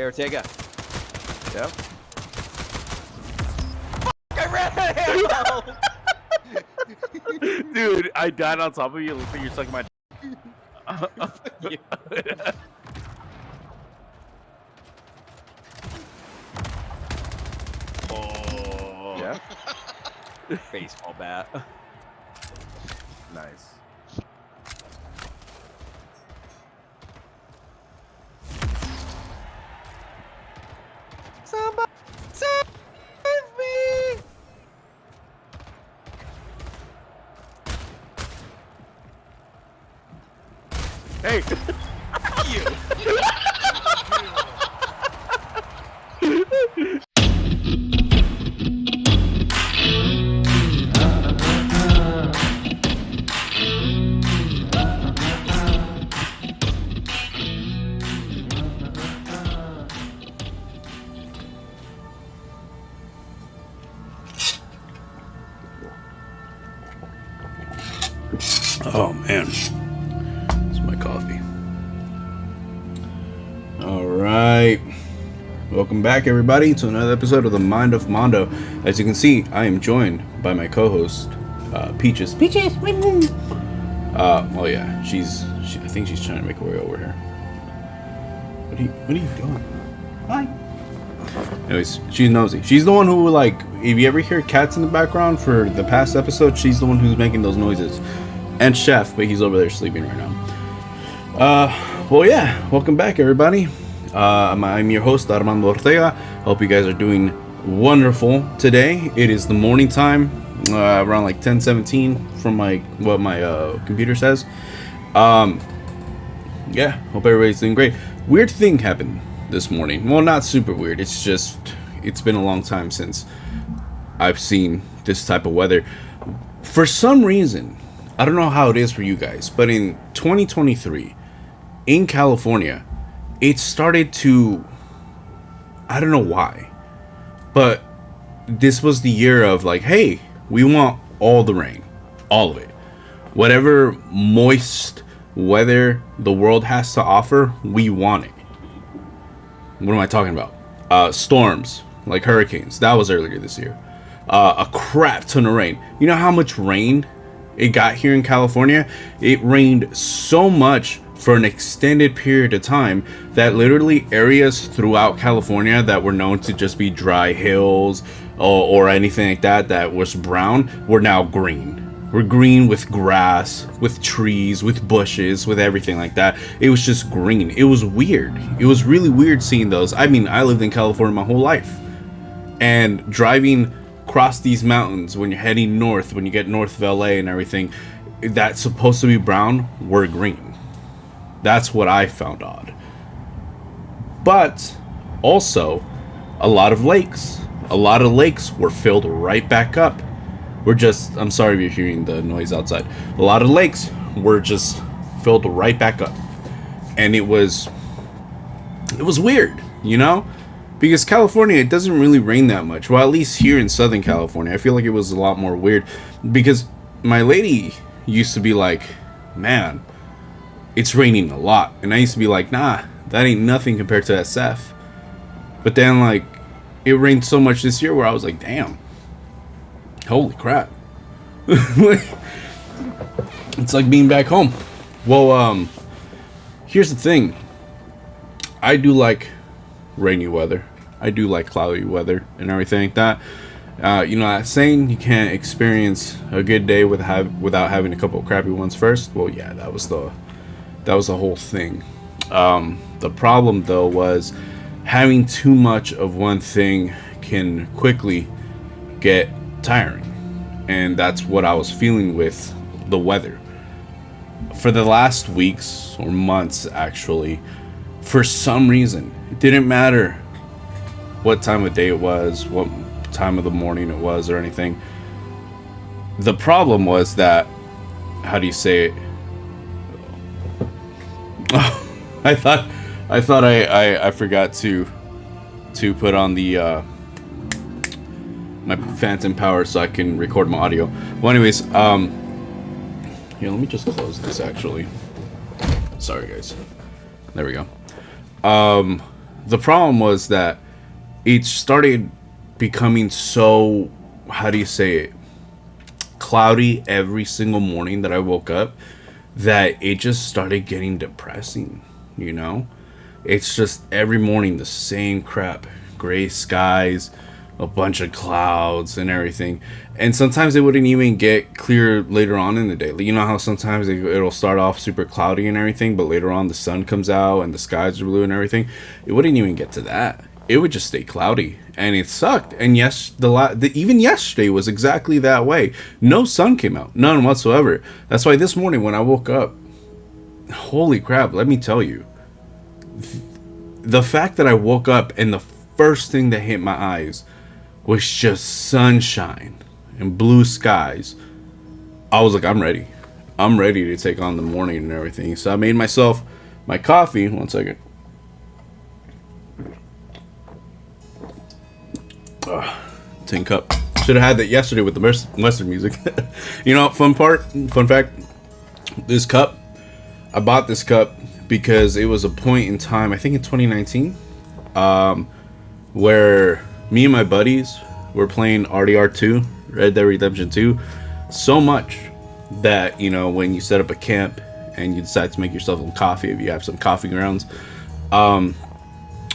Ortega. Yep. I ran out of ammo! Dude, I died on top of you. It looks like you're sucking my You. Oh. Yeah. Baseball bat. Nice. Somebody save me! Hey! You! Oh man, it's my coffee. All right, welcome back everybody to another episode of the Mind of Mando. As you can see, I am joined by my co-host Peaches. Peaches. Oh yeah, I think she's trying to make her way over here. What are you doing? Hi. Anyways, she's nosy. She's the one who, like, if you ever hear cats in the background for the past episode, she's the one who's making those noises. And Chef, but he's over there sleeping right now. Well, yeah, welcome back, everybody. I'm your host, Armando Ortega. Hope you guys are doing wonderful today. It is the morning time, around like 10:17 from what my computer says. Yeah, hope everybody's doing great. Weird thing happened this morning. Well, not super weird. It's just, it's been a long time since I've seen this type of weather. For some reason, I don't know how it is for you guys, but in 2023, in California, it started to, I don't know why, but this was the year of like, hey, we want all the rain, all of it. Whatever moist weather the world has to offer, we want it. What am I talking about? Storms, like hurricanes. That was earlier this year. A crap ton of rain. You know how much rain it got here in California? It rained so much for an extended period of time that literally areas throughout California that were known to just be dry hills or anything like that was brown were now green. We're green with grass, with trees, with bushes, with everything like that. It was just green. It was weird. It was really weird seeing those. I mean, I lived in California my whole life. And driving across these mountains when you're heading north, when you get north of LA and everything, that's supposed to be brown, were green. That's what I found odd. But also, a lot of lakes were filled right back up. I'm sorry if you're hearing the noise outside. A lot of lakes were just filled right back up. And it was weird, you know? Because California, it doesn't really rain that much. Well, at least here in Southern California, I feel like it was a lot more weird. Because my lady used to be like, man, it's raining a lot. And I used to be like, nah, that ain't nothing compared to SF. But then, like, it rained so much this year where I was like, damn. Holy crap. It's like being back home. Well, here's the thing. I do like rainy weather. I do like cloudy weather and everything like that. You know that saying, you can't experience a good day without having a couple of crappy ones first. Well, yeah, that was the whole thing. The problem though was having too much of one thing can quickly get tiring, and that's what I was feeling with the weather for the last weeks or months. Actually, for some reason, it didn't matter what time of day it was, what time of the morning it was, or anything. The problem was that, how do you say it? Oh, I thought I forgot to put on the my phantom power so I can record my audio. Well, anyways, here, let me just close this actually. Sorry guys. There we go. the problem was that it started becoming so, how do you say it, cloudy every single morning that I woke up, that it just started getting depressing, you know? It's just every morning the same crap. Gray skies, a bunch of clouds and everything. And sometimes it wouldn't even get clear later on in the day. You know how sometimes it'll start off super cloudy and everything, but later on the sun comes out and the skies are blue and everything. It wouldn't even get to that. It would just stay cloudy, and it sucked. And yes, even yesterday was exactly that way. No sun came out, none whatsoever. That's why this morning when I woke up, holy crap, let me tell you, the fact that I woke up and the first thing that hit my eyes was just sunshine and blue skies, I was like, I'm ready. I'm ready to take on the morning and everything. So I made myself my coffee. One second. Tin cup. Should have had that yesterday with the Western music. You know, fun fact, this cup, I bought this cup because it was a point in time, I think in 2019, where me and my buddies were playing RDR2, Red Dead Redemption 2, so much that, you know, when you set up a camp and you decide to make yourself some coffee, if you have some coffee grounds,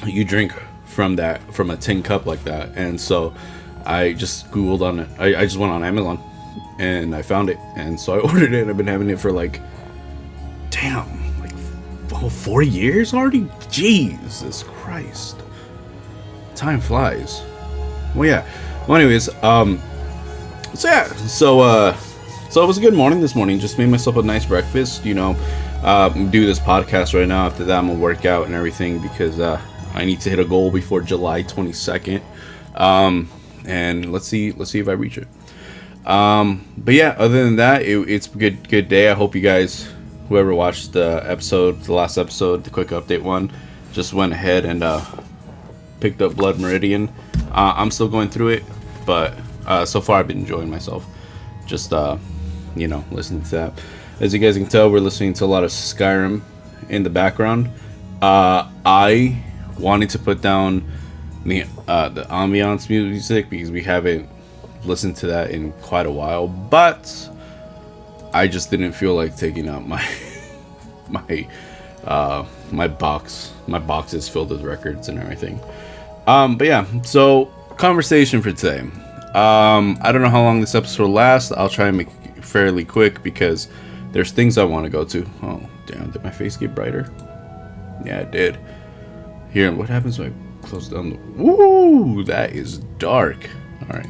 you drink from a tin cup like that. And so I just Googled on it. I just went on Amazon and I found it, and so I ordered it, and I've been having it for like, damn, like 4 years already. Jesus Christ, time flies. Well, yeah. Well, anyways, so it was a good morning this morning. Just made myself a nice breakfast, you know. Do this podcast right now. After that, I'm gonna work out and everything because I need to hit a goal before July 22nd. And let's see if I reach it. But yeah, other than that, it's a good day. I hope you guys, whoever watched the last episode, the quick update one, just went ahead and picked up Blood Meridian. I'm still going through it, but so far I've been enjoying myself. Just you know, listening to that. As you guys can tell, we're listening to a lot of Skyrim in the background. I wanted to put down the ambiance music because we haven't listened to that in quite a while, but I just didn't feel like taking out my my box. My box is filled with records and everything. But yeah, so conversation for today. I don't know how long this episode will last. I'll try and make it fairly quick because there's things I want to go to. Oh damn, did my face get brighter? Yeah, it did. Here, what happens when I close down the... Ooh, that is dark. Alright,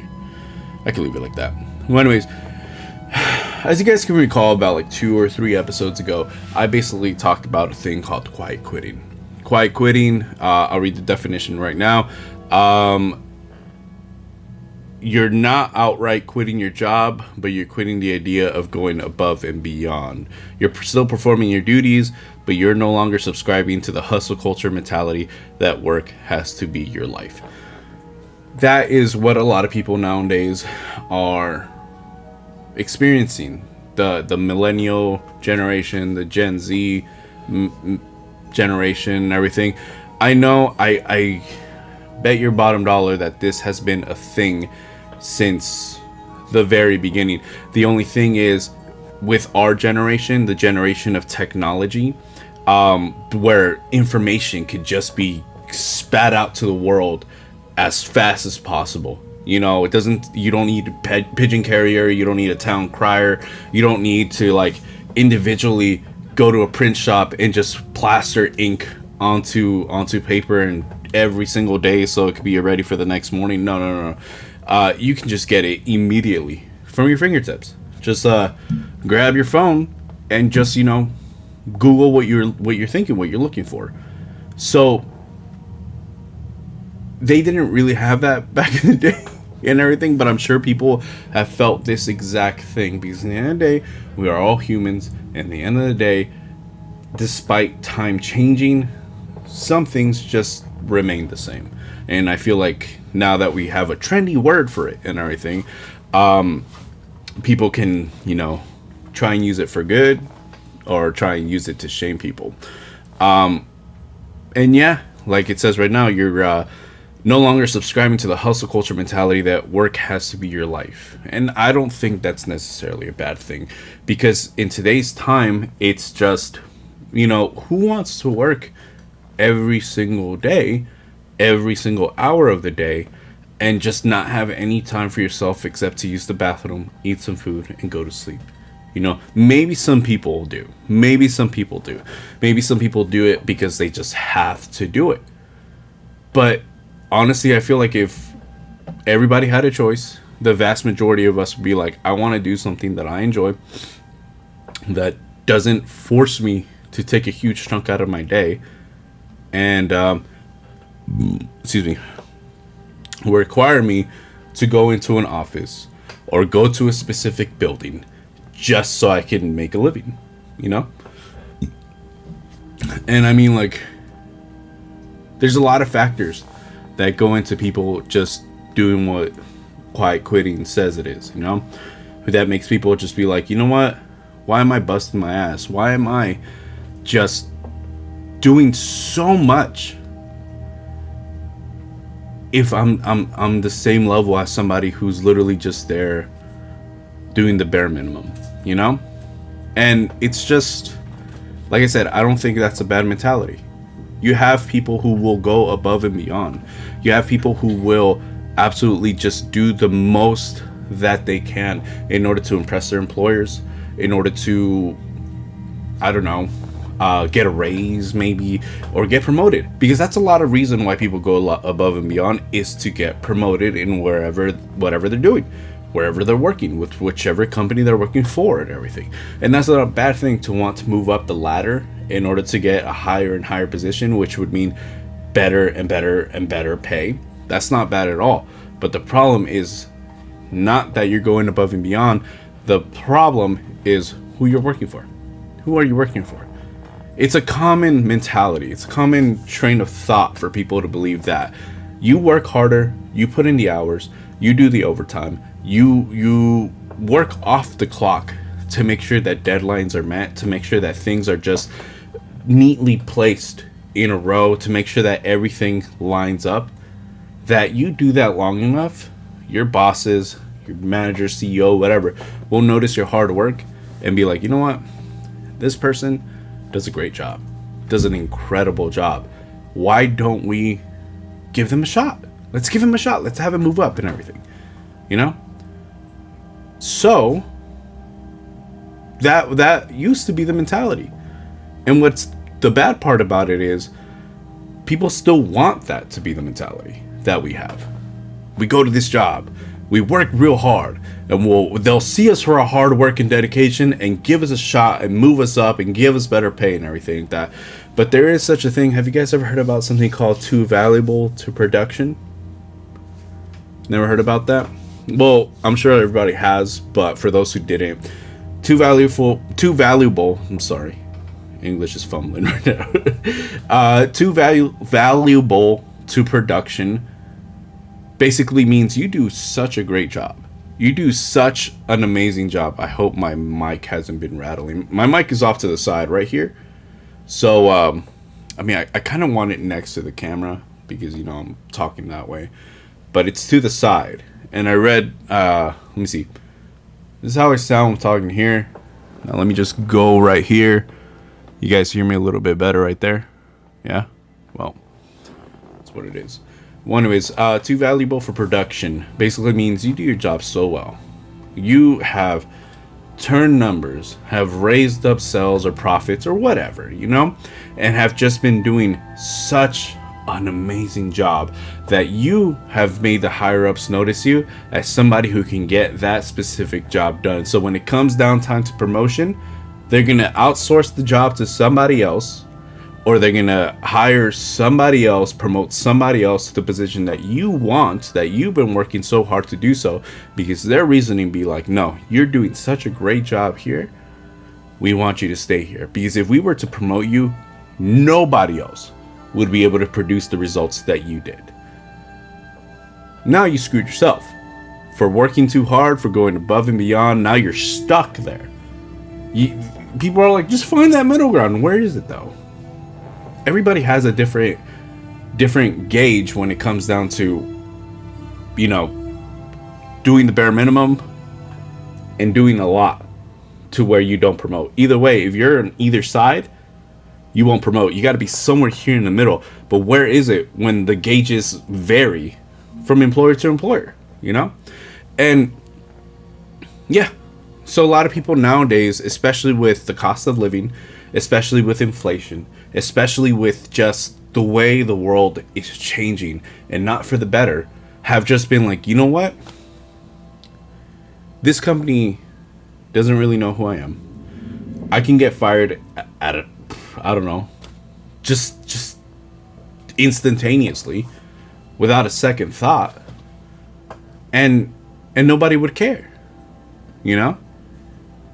I can leave it like that. Well, anyways, as you guys can recall, about like 2 or 3 episodes ago, I basically talked about a thing called quiet quitting. Quiet quitting, I'll read the definition right now. You're not outright quitting your job, but you're quitting the idea of going above and beyond. You're still performing your duties, but you're no longer subscribing to the hustle culture mentality that work has to be your life. That is what a lot of people nowadays are experiencing. The millennial generation, the Gen Z generation, and everything. I know, I bet your bottom dollar that this has been a thing since the very beginning. The only thing is, with our generation, the generation of technology, where information could just be spat out to the world as fast as possible. You know, you don't need a pigeon carrier, you don't need a town crier, you don't need to like individually go to a print shop and just plaster ink onto paper and every single day so it could be ready for the next morning. No. You can just get it immediately from your fingertips. Just grab your phone and just, you know, Google what you're thinking, what you're looking for. So they didn't really have that back in the day and everything, but I'm sure people have felt this exact thing because at the end of the day, we are all humans, and at the end of the day, despite time changing, some things just remain the same. And I feel like now that we have a trendy word for it and everything, people can, you know, try and use it for good or try and use it to shame people. And yeah, like it says right now, you're no longer subscribing to the hustle culture mentality that work has to be your life. And I don't think that's necessarily a bad thing, because in today's time, it's just, who wants to work every single day, every single hour of the day, and just not have any time for yourself except to use the bathroom, eat some food, and go to sleep? Maybe some people do. Maybe some people do. Maybe some people do it because they just have to do it. But honestly, I feel like if everybody had a choice, the vast majority of us would be like, I want to do something that I enjoy, that doesn't force me to take a huge chunk out of my day, and excuse me, require me to go into an office or go to a specific building just so I can make a living, And I mean, like, there's a lot of factors that go into people just doing what quiet quitting says it is, that makes people just be like, you know what, why am I busting my ass? Why am I just doing so much if I'm the same level as somebody who's literally just there doing the bare minimum, And it's just, like I said, I don't think that's a bad mentality. You have people who will go above and beyond. You have people who will absolutely just do the most that they can in order to impress their employers, in order to, I don't know, get a raise maybe, or get promoted. Because that's a lot of reason why people go a lot above and beyond, is to get promoted in whatever they're doing, wherever they're working, with whichever company they're working for and everything. And that's not a bad thing, to want to move up the ladder in order to get a higher and higher position, which would mean better and better and better pay. That's not bad at all. But the problem is not that you're going above and beyond. The problem is who you're working for. Who are you working for? It's a common mentality. It's a common train of thought for people to believe that you work harder, you put in the hours, you do the overtime, you work off the clock to make sure that deadlines are met, to make sure that things are just neatly placed in a row, to make sure that everything lines up. That you do that long enough, your bosses, your manager, CEO, whatever, will notice your hard work and be like, you know what? This person does a great job, does an incredible job. Why don't we give them a shot? Let's give him a shot. Let's have him move up and everything, So that used to be the mentality. And what's the bad part about it is people still want that to be the mentality that we have. We go to this job, we work real hard, and they'll see us for our hard work and dedication and give us a shot and move us up and give us better pay and everything like that. But there is such a thing. Have you guys ever heard about something called too valuable to production? Never heard about that? Well, I'm sure everybody has, but for those who didn't, too valuable, I'm sorry, English is fumbling right now. Valuable to production basically means you do such a great job. You do such an amazing job. I hope my mic hasn't been rattling. My mic is off to the side right here. So, I kind of want it next to the camera because, I'm talking that way. But it's to the side. And I read, let me see. This is how I sound when talking here. Now let me just go right here. You guys hear me a little bit better right there? Yeah? Well, that's what it is. One is too valuable for production. Basically means you do your job so well. You have turned numbers, have raised up sales or profits or whatever, and have just been doing such an amazing job that you have made the higher ups notice you as somebody who can get that specific job done. So when it comes down time to promotion, they're going to outsource the job to somebody else, or they're going to hire somebody else, promote somebody else to the position that you want, that you've been working so hard to do so, because their reasoning be like, no, you're doing such a great job here. We want you to stay here. Because if we were to promote you, nobody else would be able to produce the results that you did. Now you screwed yourself for working too hard, for going above and beyond. Now you're stuck there. People are like, just find that middle ground. Where is it though? Everybody has a different different gauge when it comes down to, you know, doing the bare minimum and doing a lot to where you don't promote. Either way, if you're on either side, you won't promote. You got to be somewhere here in the middle. But where is it when the gauges vary from employer to employer, you know? And yeah, so a lot of people nowadays, especially with the cost of living, especially with inflation, especially with just the way the world is changing and not for the better, have just been like, you know what? This company doesn't really know who I am. I can get fired at a, I don't know, just instantaneously without a second thought, and nobody would care, you know?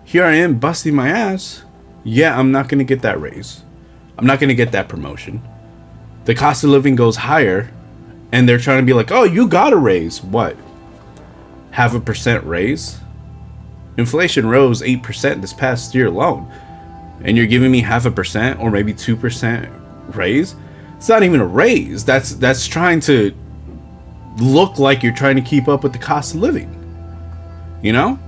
Here I am busting my ass. Yeah, I'm not gonna get that raise. I'm not gonna get that promotion. The cost of living goes higher, and they're trying to be like, oh, you got a raise. What? 0.5% raise? Inflation rose 8% this past year alone, and you're giving me 0.5% or maybe 2% raise? It's not even a raise. That's trying to look like you're trying to keep up with the cost of living. You know?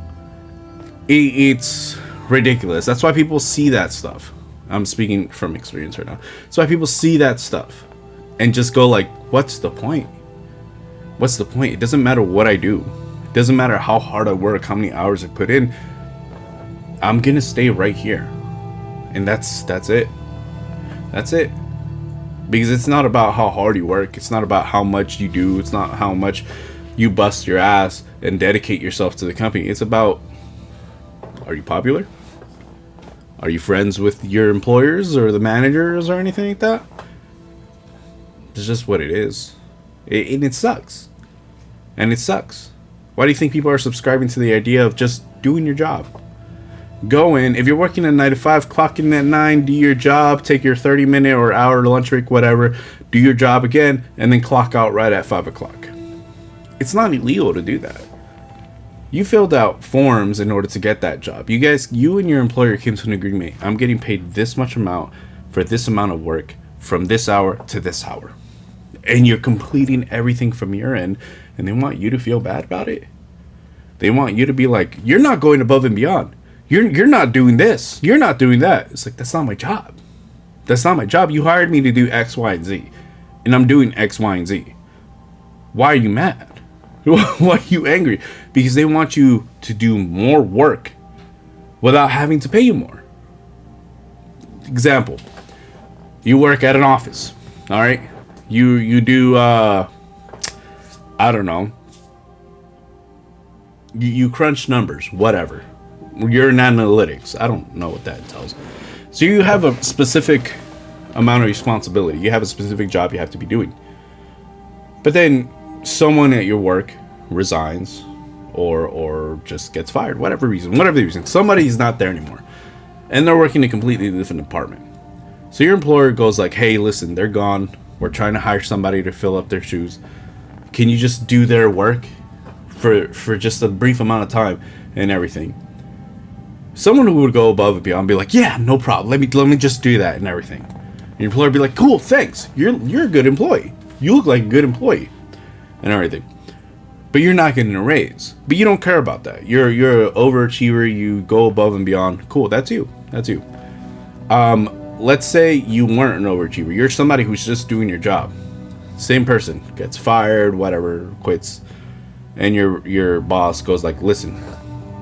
It's ridiculous. That's why people see that stuff. I'm speaking from experience right now. That's why people see that stuff and just go like, what's the point? What's the point? It doesn't matter what I do. It doesn't matter how hard I work, how many hours I put in. I'm gonna stay right here. And that's it. That's it. Because it's not about how hard you work. It's not about how much you do. It's not how much you bust your ass and dedicate yourself to the company. It's about, are you popular? Are you friends with your employers or the managers or anything like that? It's just what it is. And it sucks. And it sucks. Why do you think people are subscribing to the idea of just doing your job? Go in, if you're working a 9 to 5, clock in at 9, do your job, take your 30-minute or hour lunch break, whatever, do your job again, and then clock out right at 5 o'clock. It's not illegal to do that. You filled out forms in order to get that job. You and your employer came to an agreement. I'm getting paid this much amount for this amount of work from this hour to this hour. And you're completing everything from your end, and they want you to feel bad about it. They want you to be like, you're not going above and beyond. You're not doing this. You're not doing that. It's like, that's not my job. That's not my job. You hired me to do X, Y, and Z. And I'm doing X, Y, and Z. Why are you mad? Why are you angry? Because they want you to do more work without having to pay you more. Example. You work at an office. All right? You do, I don't know. You crunch numbers. Whatever. You're in analytics. I don't know what that entails. So you have a specific amount of responsibility. You have a specific job you have to be doing. But then someone at your work resigns or just gets fired. Whatever the reason. Somebody's not there anymore. And they're working in a completely different department. So your employer goes like, hey, listen, they're gone. We're trying to hire somebody to fill up their shoes. Can you just do their work for just a brief amount of time and everything? Someone who would go above and beyond and be like, yeah, no problem. Let me just do that and everything. And your employer would be like, cool, thanks. You're a good employee. You look like a good employee and everything. But you're not getting a raise. But you don't care about that. You're an overachiever. You go above and beyond. Cool, that's you. That's you. Let's say you weren't an overachiever. You're somebody who's just doing your job. Same person gets fired, whatever, quits. And your boss goes like, listen,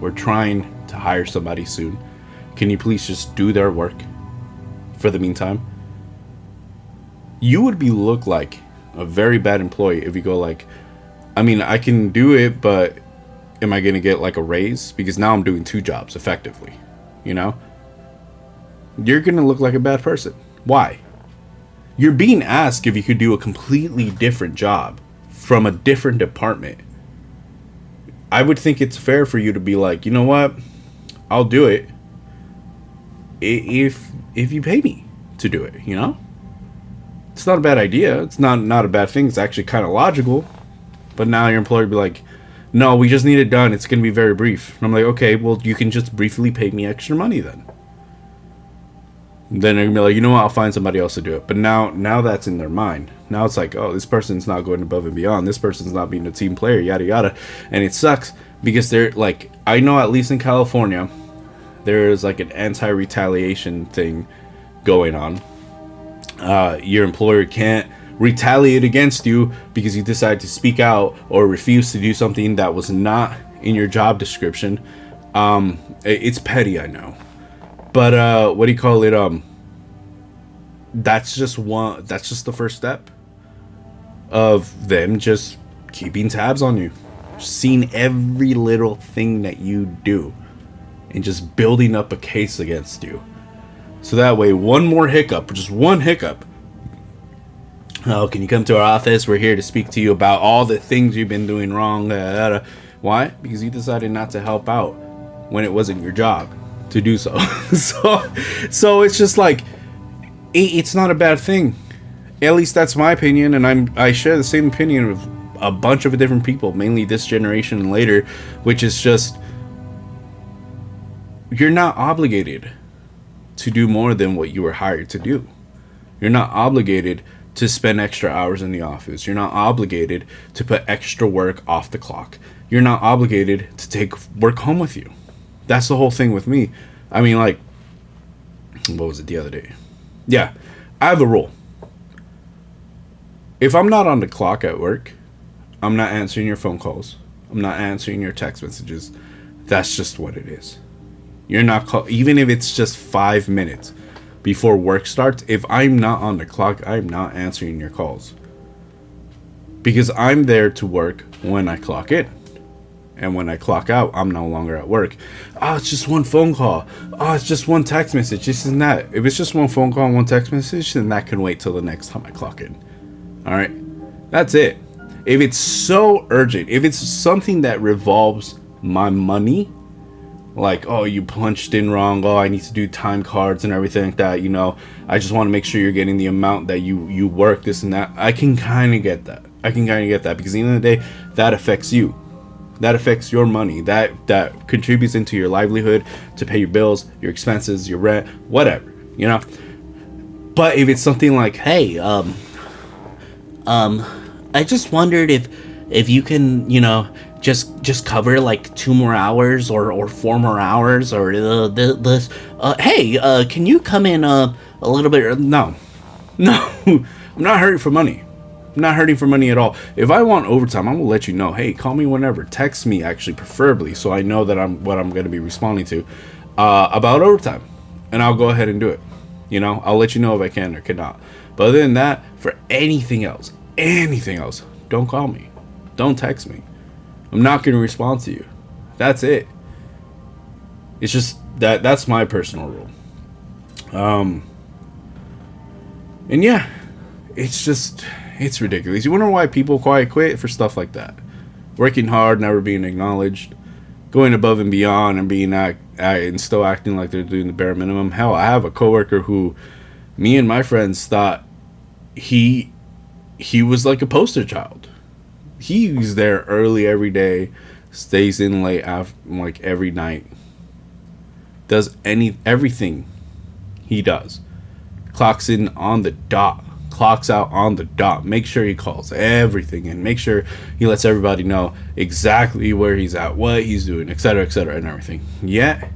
we're trying to hire somebody soon. Can you please just do their work for the meantime? You would look like a very bad employee if you go like, I mean, I can do it, but am I going to get like a raise? Because now I'm doing two jobs effectively, you know? You're going to look like a bad person. Why? You're being asked if you could do a completely different job from a different department. I would think it's fair for you to be like, you know what? I'll do it if you pay me to do it, you know? It's not a bad idea. It's not a bad thing. It's actually kind of logical. But now your employer would be like, no, we just need it done. It's going to be very brief. And I'm like, okay, well, you can just briefly pay me extra money then. then they're gonna be like, you know what, I'll find somebody else to do it. But now that's in their mind. Now it's like, oh, this person's not going above and beyond. This person's not being a team player, yada yada. And it sucks because they're like, I know at least in California, there's like an anti-retaliation thing going on. Your employer can't retaliate against you because you decide to speak out or refuse to do something that was not in your job description. It's petty, I know. But what do you call it? That's just the first step of them just keeping tabs on you, seeing every little thing that you do, and just building up a case against you. So that way, one more hiccup, just one hiccup. Oh, can you come to our office? We're here to speak to you about all the things you've been doing wrong. Why? Because you decided not to help out when it wasn't your job to do so. so it's just like, it's not a bad thing. At least that's my opinion, and I share the same opinion of a bunch of different people, mainly this generation and later, which is just, you're not obligated to do more than what you were hired to do. You're not obligated to spend extra hours in the office. You're not obligated to put extra work off the clock. You're not obligated to take work home with you. That's the whole thing with me. I mean, like, what was it the other day? Yeah, I have a rule. If I'm not on the clock at work, I'm not answering your phone calls. I'm not answering your text messages. That's just what it is. You're not even if it's just 5 minutes before work starts. If I'm not on the clock, I'm not answering your calls, because I'm there to work when I clock in, and when I clock out, I'm no longer at work. Oh, it's just one phone call. Oh, it's just one text message. This and that. If it's just one phone call and one text message, then that can wait till the next time I clock in. All right, that's it. If it's so urgent, if it's something that revolves my money, like, oh, you punched in wrong, oh, I need to do time cards and everything like that, you know, I just want to make sure you're getting the amount that you work, this and that, I can kind of get that. Because at the end of the day, that affects you. That affects your money. That contributes into your livelihood, to pay your bills, your expenses, your rent, whatever, you know. But if it's something like, hey, I just wondered if you can, you know, just cover like 2 more hours or 4 more hours or this. Hey, can you come in a little bit? No, I'm not hurting for money. I'm not hurting for money at all. If I want overtime, I'm gonna let you know. Hey, call me whenever. Text me, actually, preferably, so I know that I'm gonna be responding to about overtime, and I'll go ahead and do it. You know, I'll let you know if I can or cannot. But other than that, for anything else, don't call me, don't text me. I'm not going to respond to you. That's it. It's just that's my personal rule. And yeah, it's ridiculous. You wonder why people quit for stuff like that. Working hard, never being acknowledged, going above and beyond, and being and still acting like they're doing the bare minimum. Hell, I have a coworker who, me and my friends thought he was like a poster child. He's there early every day, stays in late like every night, does everything he does, clocks in on the dot, clocks out on the dot, make sure he calls everything and make sure he lets everybody know exactly where he's at, what he's doing, etc., and everything. Yet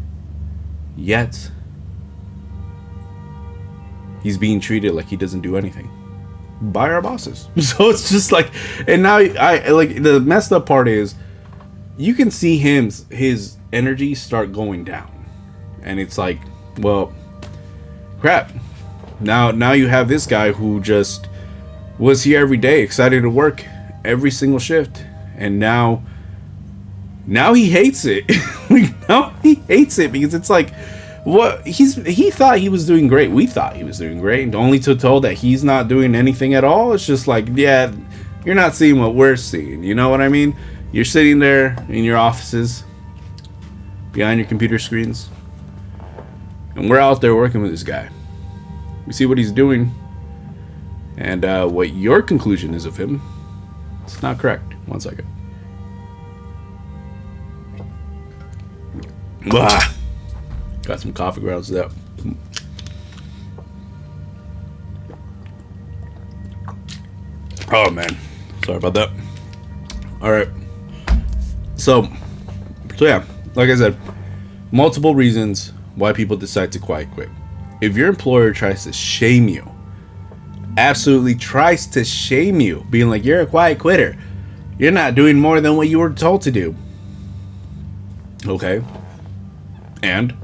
he's being treated like he doesn't do anything by our bosses. So it's just like, and now I like, the messed up part is you can see his energy start going down, and it's like, well, crap, now you have this guy who just was here every day, excited to work every single shift, and now he hates it. Now he hates it because it's like, what, he thought he was doing great. We thought he was doing great, and only to told that he's not doing anything at all. It's just like, yeah, you're not seeing what we're seeing. You know what I mean? You're sitting there in your offices, behind your computer screens, and we're out there working with this guy. We see what he's doing, and what your conclusion is of him, it's not correct. 1 second. Got some coffee grounds there. Oh man, sorry about that. All right. So yeah, like I said, multiple reasons why people decide to quiet quit. If your employer tries to shame you, absolutely tries to shame you, being like, you're a quiet quitter, you're not doing more than what you were told to do. Okay. And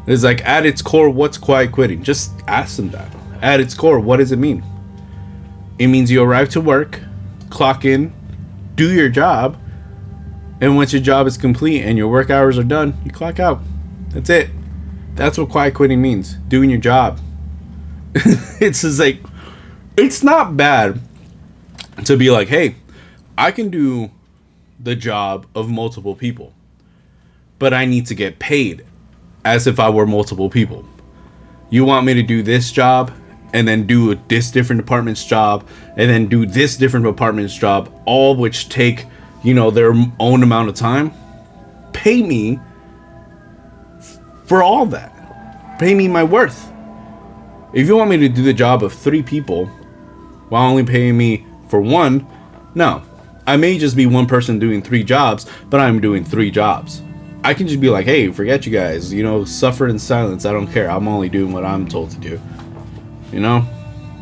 it's like, at its core, what's quiet quitting? Just ask them that. At its core, what does it mean? It means you arrive to work, clock in, do your job, and once your job is complete and your work hours are done, you clock out. That's it. That's what quiet quitting means. Doing your job. It's just like, it's not bad to be like, hey, I can do the job of multiple people, but I need to get paid as if I were multiple people. You want me to do this job and then do this different department's job and then do this different department's job, all which take, their own amount of time? Pay me for all that. Pay me my worth. If you want me to do the job of 3 people while only paying me for 1, no. I may just be one person doing 3 jobs, but I'm doing 3 jobs. I can just be like, hey, forget you guys, suffer in silence. I don't care. I'm only doing what I'm told to do.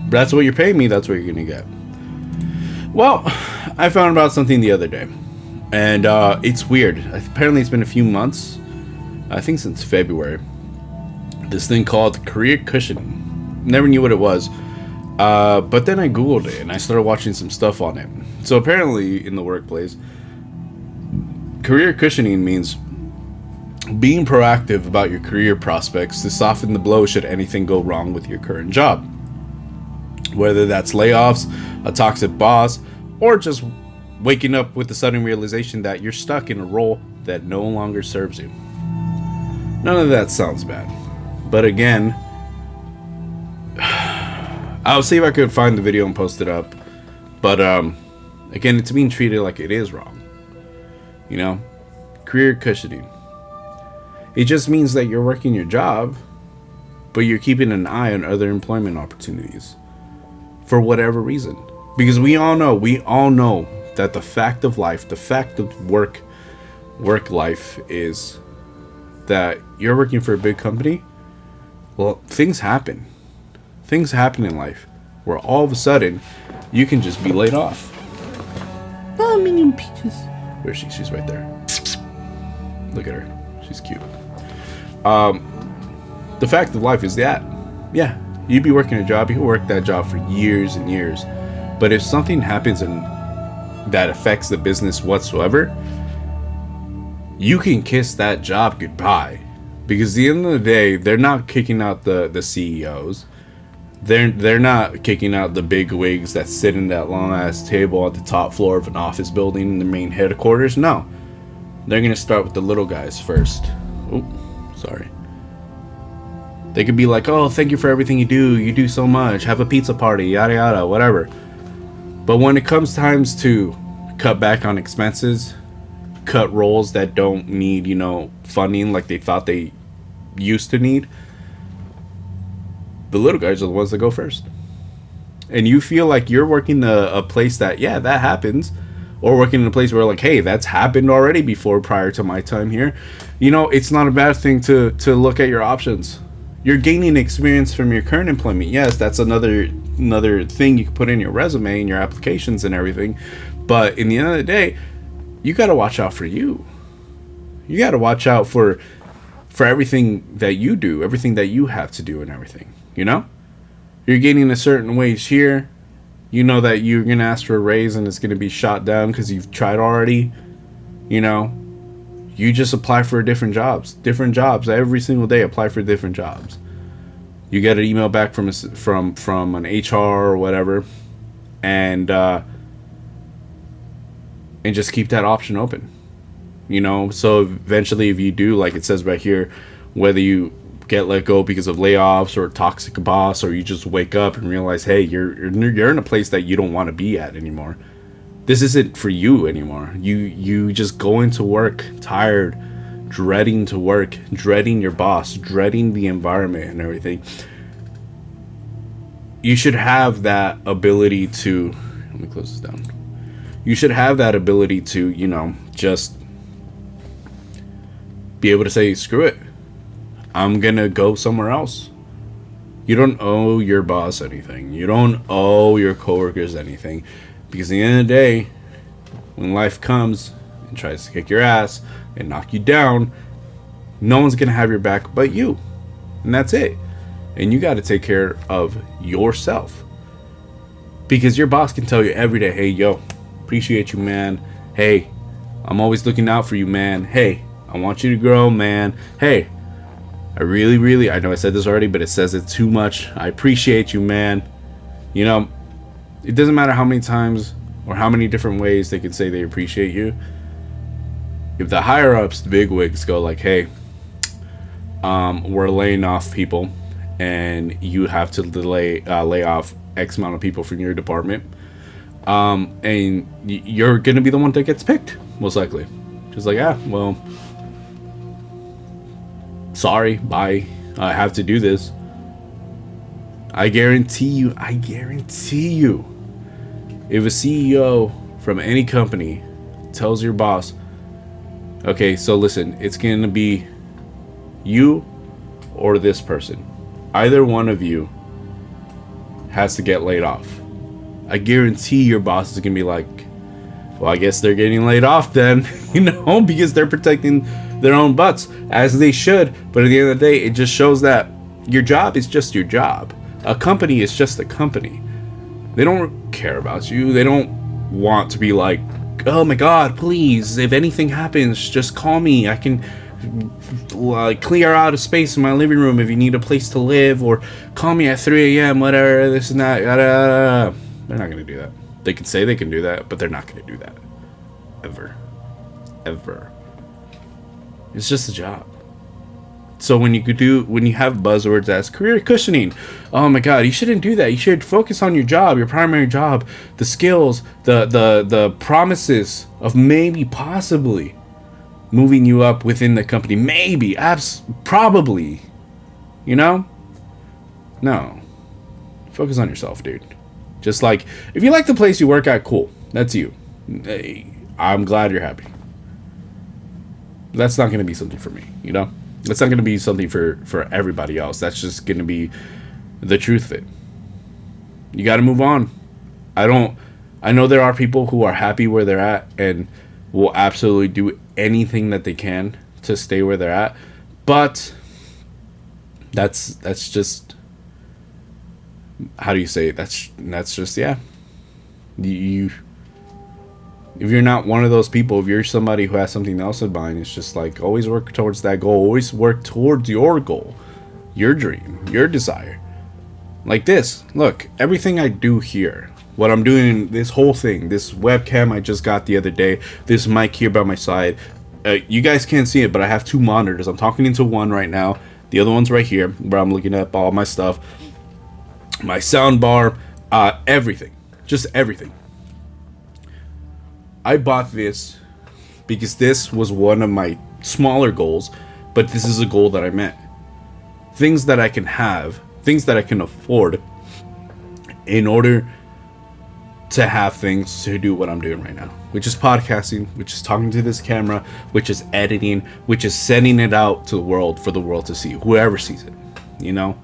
That's what you're paying me. That's what you're going to get. Well, I found out something the other day, and it's weird. Apparently, it's been a few months. I think since February. This thing called career cushioning. Never knew what it was. But then I Googled it, and I started watching some stuff on it. So apparently, in the workplace, career cushioning means being proactive about your career prospects to soften the blow should anything go wrong with your current job. Whether that's layoffs, a toxic boss, or just waking up with the sudden realization that you're stuck in a role that no longer serves you. None of that sounds bad. But again, I'll see if I could find the video and post it up. But again, it's being treated like it is wrong. Career cushioning. It just means that you're working your job, but you're keeping an eye on other employment opportunities. For whatever reason. Because we all know that the fact of life, the fact of work life is that you're working for a big company. Well, things happen. Things happen in life where all of a sudden you can just be laid off. Oh, Minion Peaches. Where is she? She's right there. Look at her. She's cute. The fact of life is that, yeah, you'd be working a job, you can work that job for years and years. But if something happens and that affects the business whatsoever, you can kiss that job goodbye. Because at the end of the day, they're not kicking out the CEOs. They're not kicking out the big wigs that sit in that long ass table at the top floor of an office building in the main headquarters. No. They're gonna start with the little guys first. Oop, sorry. They could be like, oh, thank you for everything you do. You do so much. Have a pizza party, yada yada, whatever. But when it comes times to cut back on expenses, cut roles that don't need, funding like they thought they used to need, the little guys are the ones that go first. And you feel like you're working a place that, yeah, that happens. Or working in a place where like, hey, that's happened already before prior to my time here. It's not a bad thing to look at your options. You're gaining experience from your current employment. Yes, that's another thing you can put in your resume and your applications and everything. But in the end of the day, you got to watch out for you. You got to watch out for everything that you do, everything that you have to do and everything. You're getting a certain wage here. You know that you're going to ask for a raise and it's going to be shot down because you've tried already. You just apply for different jobs every single day. Apply for different jobs. You get an email back from an HR or whatever, and just keep that option open. So eventually, if you do, like it says right here, whether you get let go because of layoffs or a toxic boss, or you just wake up and realize, hey, you're in a place that you don't want to be at anymore. This isn't for you anymore. You just go into work tired, dreading to work, dreading your boss, dreading the environment and everything. you should have that ability to, let me close this down. You should have that ability to, you know, just be able to say, screw it, I'm gonna go somewhere else. You don't owe your boss anything. You don't owe your coworkers anything. Because at the end of the day, when life comes and tries to kick your ass and knock you down, no one's gonna have your back but you. And that's it. And you gotta take care of yourself. Because your boss can tell you every day, hey, yo, appreciate you, man. Hey, I'm always looking out for you, man. Hey, I want you to grow, man. Hey, I really, I know I said this already, but it says it too much. I appreciate you, man. You know, it doesn't matter how many times or how many different ways they can say they appreciate you. If the higher ups, the big wigs, go like, hey, we're laying off people and you have to lay off X amount of people from your department, and you're going to be the one that gets picked, most likely. Just like, well, sorry, bye. I have to do this. I guarantee you, if a CEO from any company tells your boss, okay, so listen, it's going to be you or this person. Either one of you has to get laid off. I guarantee your boss is going to be like, well, I guess they're getting laid off then, you know, because they're protecting their own butts, as they should. But at the end of the day, it just shows that your job is just your job. A company is just a company. They don't care about you. They don't want to be like, oh my god, please, if anything happens, just call me. I can clear out a space in my living room if you need a place to live, or call me at 3 a.m., whatever, this and that. They're not going to do that. They can say they can do that, but they're not going to do that. Ever. It's just a job. So when you have buzzwords as career cushioning, oh my god, you shouldn't do that. You should focus on your job, your primary job, the skills, the promises of maybe possibly moving you up within the company. Maybe, probably. You know? No. Focus on yourself, dude. Just like, if you like the place you work at, cool. That's you. I'm glad you're happy. That's not going to be something for me, you know? That's not going to be something for everybody else. That's just going to be the truth of it. You got to move on. I know there are people who are happy where they're at and will absolutely do anything that they can to stay where they're at. But that's just, how do you say it? That's just, yeah. If you're not one of those people, if you're somebody who has something else in mind, it's just like, always work towards that goal. Always work towards your goal, your dream, your desire. Like this. Look, everything I do here, what I'm doing, this whole thing, this webcam I just got the other day, this mic here by my side, you guys can't see it, but I have two monitors. I'm talking into one right now. The other one's right here, where I'm looking at all my stuff. My sound bar, everything. Just everything. I bought this because this was one of my smaller goals, but this is a goal that I met. Things that I can have, things that I can afford in order to have things to do what I'm doing right now, which is podcasting, which is talking to this camera, which is editing, which is sending it out to the world for the world to see, whoever sees it, you know?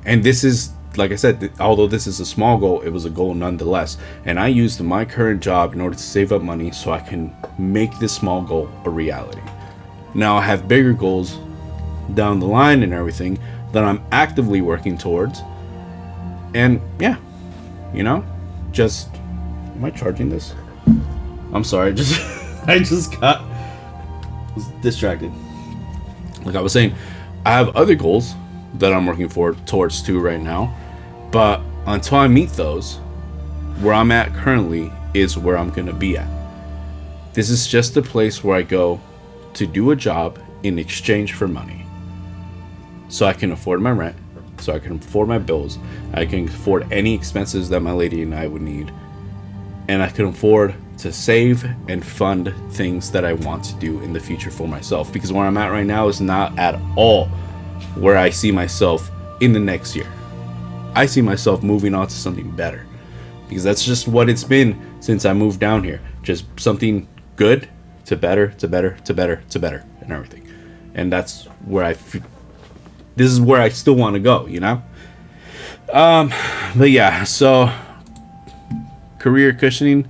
And this is, like I said, although this is a small goal, it was a goal nonetheless. And I used my current job in order to save up money so I can make this small goal a reality. Now I have bigger goals down the line and everything that I'm actively working towards. And yeah, you know, just, am I charging this? I'm sorry, I just was distracted. Like I was saying, I have other goals that I'm working towards too right now. But until I meet those, where I'm at currently is where I'm going to be at. This is just a place where I go to do a job in exchange for money. So I can afford my rent, so I can afford my bills, I can afford any expenses that my lady and I would need, and I can afford to save and fund things that I want to do in the future for myself. Because where I'm at right now is not at all where I see myself in the next year. I see myself moving on to something better, because that's just what it's been since I moved down here. Just something good to better, to better, to better, to better, and everything. And that's where this is where I still want to go, you know? But yeah, so career cushioning,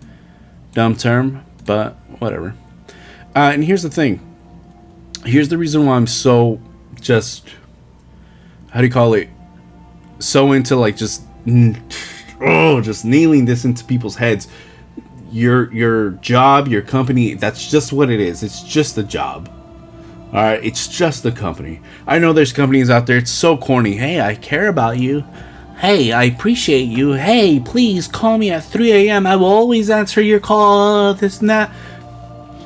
dumb term, but whatever. And here's the thing. Here's the reason why I'm so just, how do you call it? So into like just nailing this into people's heads. Your job, your company, that's just what it is. It's just a job. All right, it's just a company. I know there's companies out there. It's so corny. Hey, I care about you. Hey, I appreciate you. Hey, please call me at 3 a.m. I will always answer your call. This and that.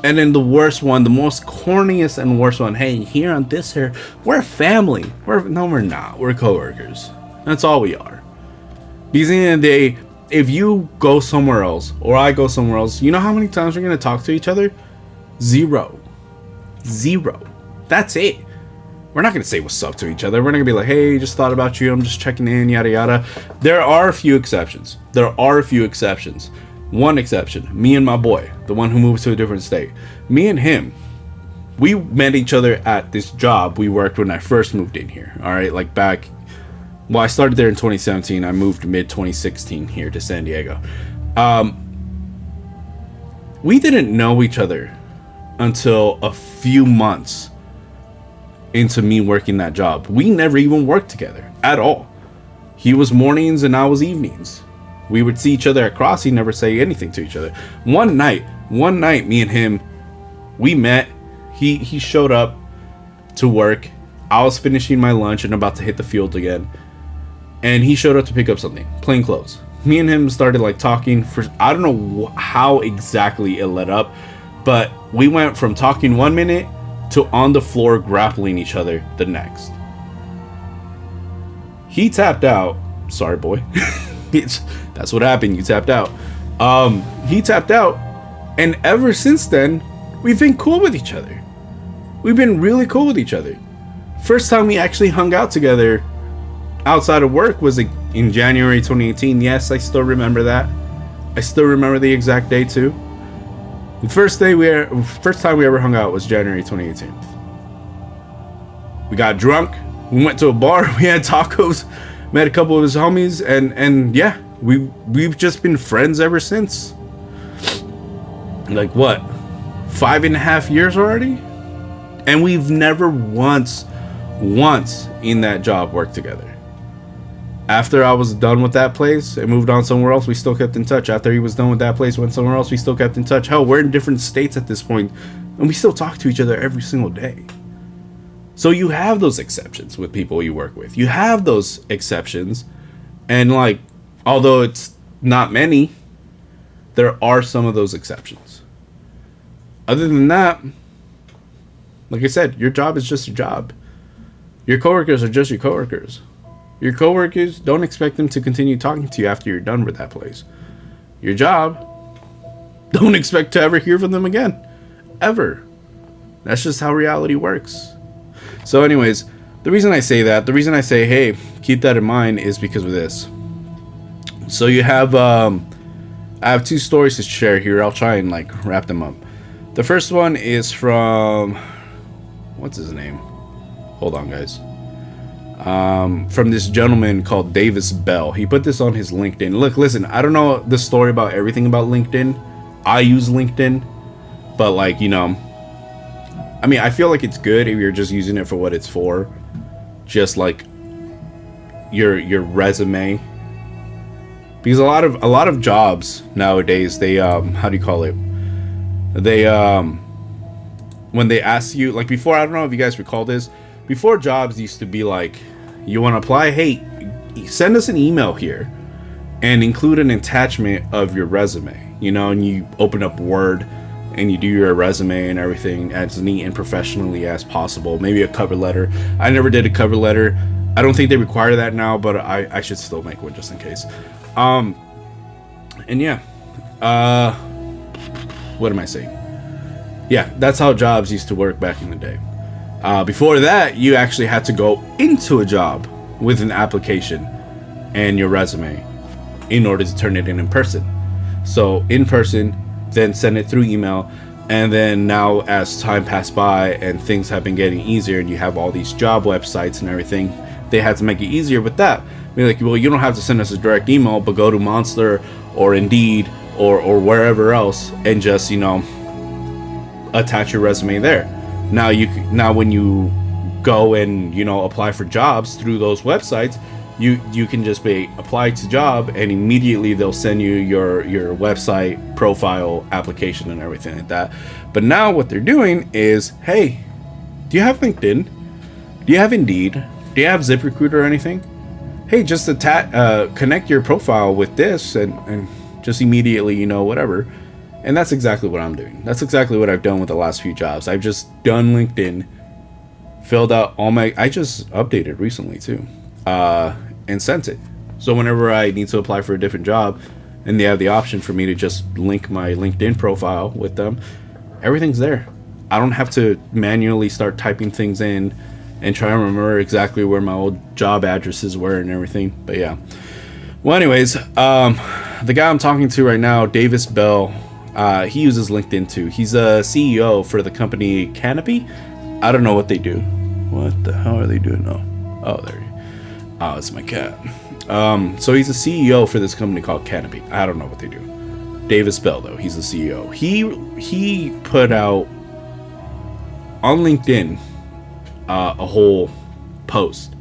And then the worst one, the most corniest and worst one. Hey, here on this here, we're family. No, we're not. We're coworkers. That's all we are. Because at the end of the day, if you go somewhere else or I go somewhere else, you know how many times we're gonna talk to each other? Zero. That's it. We're not gonna say what's up to each other. We're not gonna be like, hey, just thought about you, I'm just checking in, yada yada. There are a few exceptions. One exception, me and my boy, the one who moved to a different state. Me and him, we met each other at this job we worked when I first moved in here. All right, like back, well, I started there in 2017. I moved mid 2016 here to San Diego. We didn't know each other until a few months into me working that job. We never even worked together at all. He was mornings and I was evenings. We would see each other at Crossy, never say anything to each other. One night, me and him, we met. He showed up to work. I was finishing my lunch and about to hit the field again. And he showed up to pick up something, plain clothes. Me and him started like talking for, I don't know how exactly it led up, but we went from talking 1 minute to on the floor grappling each other the next. He tapped out. Sorry, boy. That's what happened. You tapped out. He tapped out, and ever since then, we've been cool with each other. We've been really cool with each other. First time we actually hung out together outside of work was in January 2018. Yes, I still remember that. I still remember the exact day too. The first time we ever hung out was January 2018. We got drunk. We went to a bar. We had tacos. Met a couple of his homies, and yeah, we've just been friends ever since. Like what, 5.5 years already? And we've never once in that job worked together. After I was done with that place and moved on somewhere else, we still kept in touch. After he was done with that place, went somewhere else, we still kept in touch. Hell, we're in different states at this point, and we still talk to each other every single day. So you have those exceptions with people you work with. You have those exceptions, and like, although it's not many, there are some of those exceptions. Other than that, like I said, your job is just your job. Your coworkers are just your coworkers. Your coworkers, don't expect them to continue talking to you after you're done with that place. Your job, don't expect to ever hear from them again. Ever. That's just how reality works. So anyways, the reason I say that, the reason I say, hey, keep that in mind is because of this. So you have, I have two stories to share here. I'll try and like wrap them up. The first one is from, what's his name? Hold on, guys. From this gentleman called Davis Bell. He put this on his LinkedIn. Look, listen, I don't know the story about everything about LinkedIn. I use LinkedIn, but like, you know, I mean, I feel like it's good if you're just using it for what it's for. Just like your resume. Because a lot of jobs nowadays, they how do you call it? They when they ask you, like before, I don't know if you guys recall this, before jobs used to be like, you want to apply? Hey, send us an email here and include an attachment of your resume, you know, and you open up Word and you do your resume and everything as neat and professionally as possible. Maybe a cover letter. I never did a cover letter. I don't think they require that now, but I should still make one just in case. And yeah, what am I saying? Yeah, that's how jobs used to work back in the day. Before that, you actually had to go into a job with an application and your resume in order to turn it in person. So in person, then send it through email, and then now as time passed by and things have been getting easier and you have all these job websites and everything, they had to make it easier with that. Be like, well, you don't have to send us a direct email, but go to Monster or Indeed or wherever else and just, you know, attach your resume there. Now when you go and, you know, apply for jobs through those websites, you can just be apply to job, and immediately they'll send you your website profile application and everything like that. But now what they're doing is, hey, do you have LinkedIn? Do you have Indeed? Do you have ZipRecruiter or anything? Hey, just connect your profile with this and just immediately, you know, whatever. And that's exactly what I'm doing. That's exactly what I've done with the last few jobs. I've just done LinkedIn, filled out all my, I just updated recently too, and sent it. So whenever I need to apply for a different job and they have the option for me to just link my LinkedIn profile with them, everything's there. I don't have to manually start typing things in and try to remember exactly where my old job addresses were and everything. But yeah. Well, anyways, the guy I'm talking to right now, Davis Bell, he uses LinkedIn too. He's a CEO for the company Canopy. I don't know what they do. What the hell are they doing now? Oh, there. Oh, it's my cat. So he's a CEO for this company called Canopy. I don't know what they do. Davis Bell, though, he's the CEO. He put out on LinkedIn a whole post,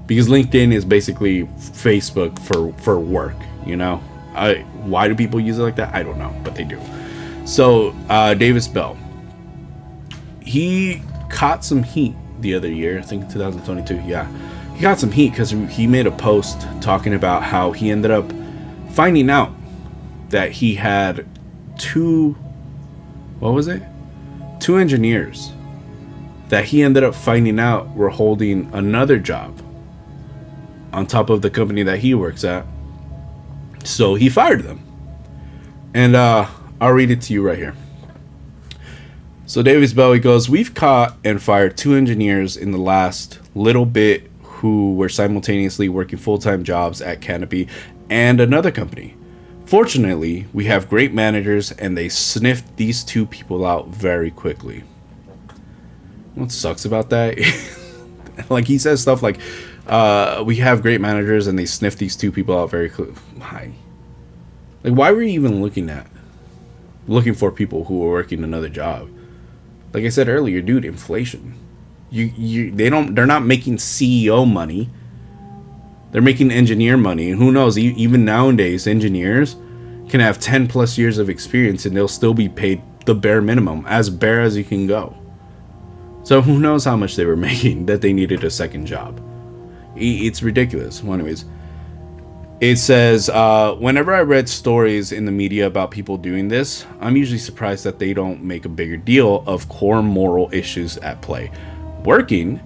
because LinkedIn is basically Facebook for work. You know, why do people use it like that? I don't know, but they do. So Davis Bell, he caught some heat the other year, I think 2022. Yeah, he got some heat because he made a post talking about how he ended up finding out that he had two engineers that he ended up finding out were holding another job on top of the company that he works at. So he fired them. And I'll read it to you right here. So Davis Bell, he goes, "We've caught and fired 2 engineers in the last little bit who were simultaneously working full-time jobs at Canopy and another company. Fortunately, we have great managers and they sniffed these 2 people out very quickly." What sucks about that? Like, he says stuff like, we have great managers and they sniffed these 2 people out very quickly. Why? Like, why were you even looking for people who were working another job? Like I said earlier, dude, inflation. They're not making CEO money. They're making engineer money. And who knows, even nowadays, engineers can have 10 plus years of experience and they'll still be paid the bare minimum, as bare as you can go. So who knows how much they were making that they needed a second job. It's ridiculous. Well, anyways, it says, whenever I read stories in the media about people doing this, I'm usually surprised that they don't make a bigger deal of core moral issues at play. Working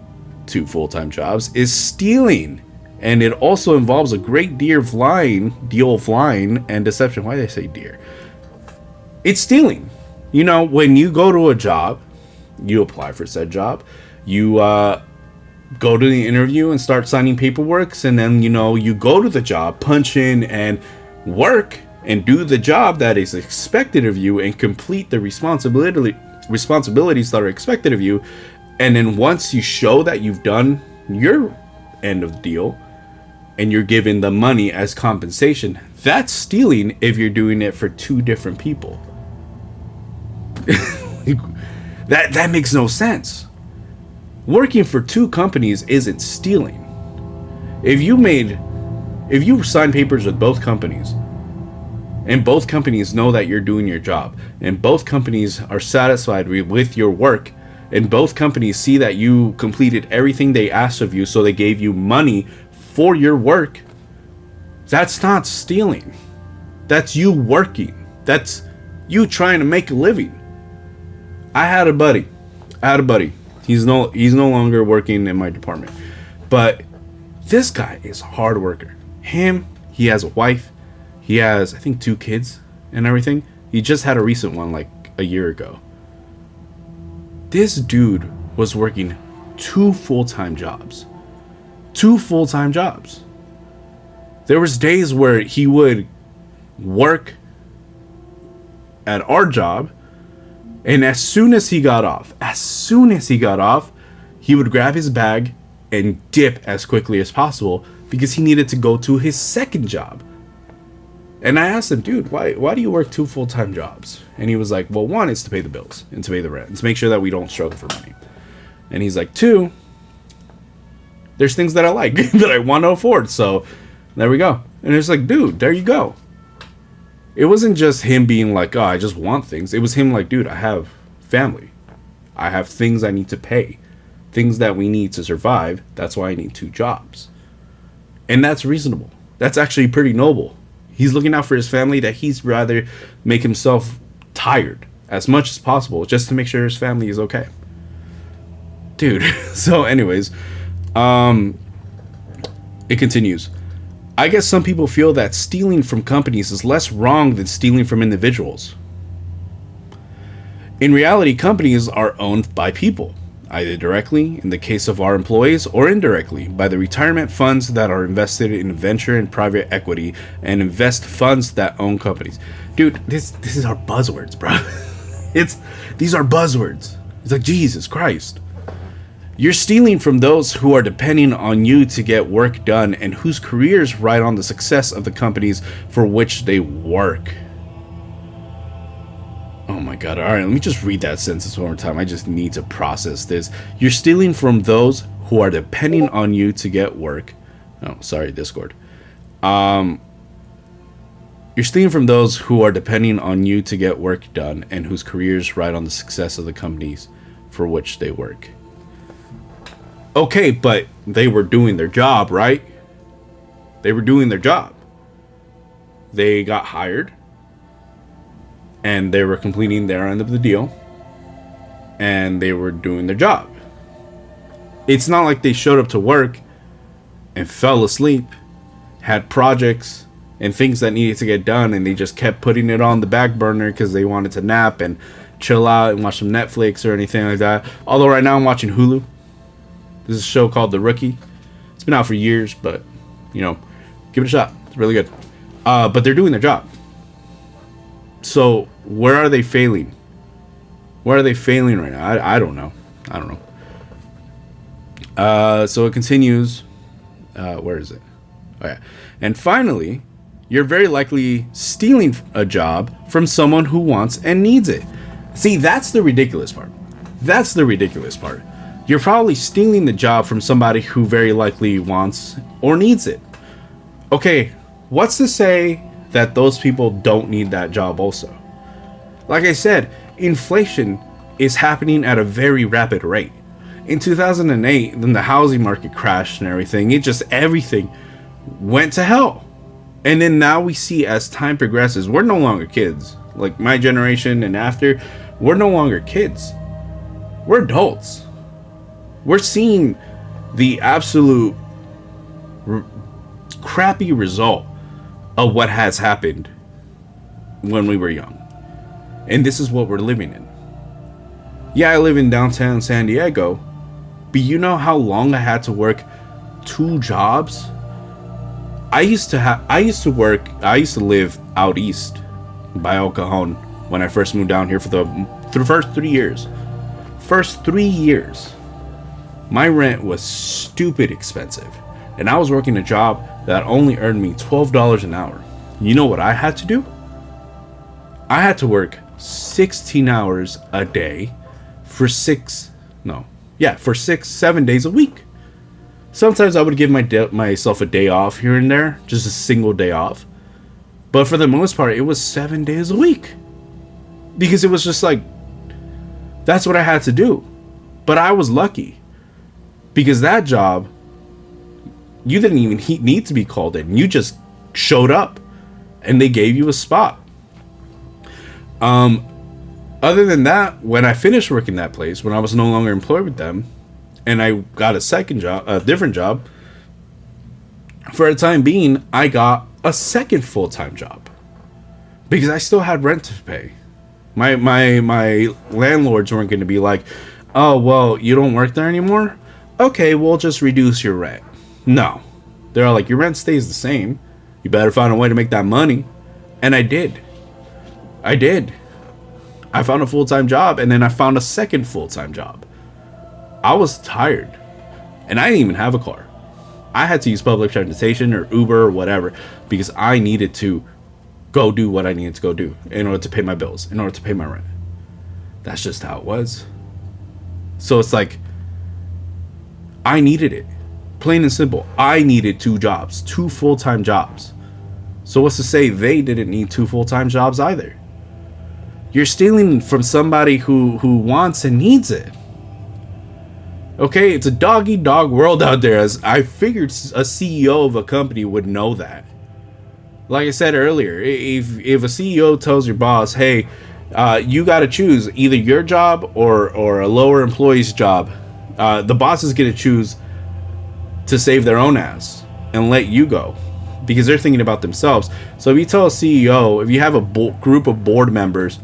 2 full-time jobs is stealing, and it also involves a great deal of lying and deception. Why did I say deer? It's stealing. You know, when you go to a job, you apply for said job, you go to the interview and start signing paperwork, and then, you know, you go to the job, punch in and work and do the job that is expected of you and complete the responsibilities that are expected of you. And then once you show that you've done your end of the deal and you're given the money as compensation, that's stealing if you're doing it for 2 different people. That makes no sense. Working for 2 companies isn't stealing. If you sign papers with both companies, and both companies know that you're doing your job, and both companies are satisfied with your work, and both companies see that you completed everything they asked of you, so they gave you money for your work, that's not stealing. That's you working. That's you trying to make a living. I had a buddy. He's no longer working in my department. But this guy is a hard worker. He has a wife. He has, I think, 2 kids and everything. He just had a recent one like a year ago. This dude was working 2 full-time jobs. 2 full-time jobs. There was days where he would work at our job, and as soon as he got off, he would grab his bag and dip as quickly as possible because he needed to go to his second job. And I asked him, dude, why do you work 2 full-time jobs? And he was like, well, 1 is to pay the bills and to pay the rent and to make sure that we don't struggle for money. And he's like, 2, there's things that I like that I want to afford. So there we go. And it's like, dude, there you go. It wasn't just him being like, oh, I just want things. It was him like, dude, I have family. I have things I need to pay. Things that we need to survive. That's why I need 2 jobs. And that's reasonable. That's actually pretty noble. He's looking out for his family, that he's rather make himself tired as much as possible just to make sure his family is okay. Dude. So anyways, it continues. I guess some people feel that stealing from companies is less wrong than stealing from individuals. In reality, companies are owned by people, either directly, in the case of our employees, or indirectly, by the retirement funds that are invested in venture and private equity and invest funds that own companies. Dude, this is our buzzwords, bro. These are buzzwords. It's like, Jesus Christ. You're stealing from those who are depending on you to get work done and whose careers ride on the success of the companies for which they work. Oh my god, alright, let me just read that sentence one more time. I just need to process this. You're stealing from those who are depending on you to get work. Oh, sorry, Discord. You're stealing from those who are depending on you to get work done and whose careers ride on the success of the companies for which they work. Okay, but they were doing their job, right? They were doing their job. They got hired. And they were completing their end of the deal. And they were doing their job. It's not like they showed up to work and fell asleep, had projects and things that needed to get done, and they just kept putting it on the back burner because they wanted to nap and chill out and watch some Netflix or anything like that. Although right now I'm watching Hulu. This is a show called The Rookie. It's been out for years, but, you know, give it a shot. It's really good. But they're doing their job. So, where are they failing? Where are they failing right now? I don't know. I don't know. So it continues. Where is it? Oh, yeah. And finally, you're very likely stealing a job from someone who wants and needs it. See, that's the ridiculous part. That's the ridiculous part. You're probably stealing the job from somebody who very likely wants or needs it. Okay, what's to say that those people don't need that job also? Like I said, inflation is happening at a very rapid rate. In 2008, when the housing market crashed and everything, everything went to hell. And then now we see, as time progresses, we're no longer kids. Like my generation and after, we're no longer kids. We're adults. We're seeing the absolute crappy result of what has happened when we were young. And this is what we're living in. Yeah, I live in downtown San Diego, but you know how long I had to work 2 jobs? I used to live out east by El Cajon when I first moved down here for the first 3 years. First 3 years. My rent was stupid expensive, and I was working a job that only earned me $12 an hour. You know what I had to do? I had to work 16 hours a day for 7 days a week. Sometimes I would give myself a day off here and there, just a single day off. But for the most part, it was 7 days a week. Because it was just like, that's what I had to do. But I was lucky. Because that job, you didn't even need to be called in. You just showed up and they gave you a spot. Other than that, when I finished working that place, when I was no longer employed with them, and I got a different job, for a time being, I got a second full-time job. Because I still had rent to pay. My landlords weren't going to be like, oh, well, you don't work there anymore? Okay, we'll just reduce your rent. No. They're all like, your rent stays the same. You better find a way to make that money. And I did. I found a full-time job, and then I found a second full-time job. I was tired, and I didn't even have a car. I had to use public transportation or Uber or whatever because I needed to go do what I needed to go do in order to pay my bills, in order to pay my rent. That's just how it was. So it's like, I needed it. Plain and simple. I needed 2 jobs, 2 full-time jobs. So what's to say they didn't need 2 full-time jobs either? You're stealing from somebody who wants and needs it. Okay, it's a dog-eat-dog world out there, as I figured a CEO of a company would know that. Like I said earlier, if a CEO tells your boss, hey, you got to choose either your job or a lower employee's job, the boss is going to choose to save their own ass and let you go because they're thinking about themselves. So if you tell a CEO, if you have a group of board members,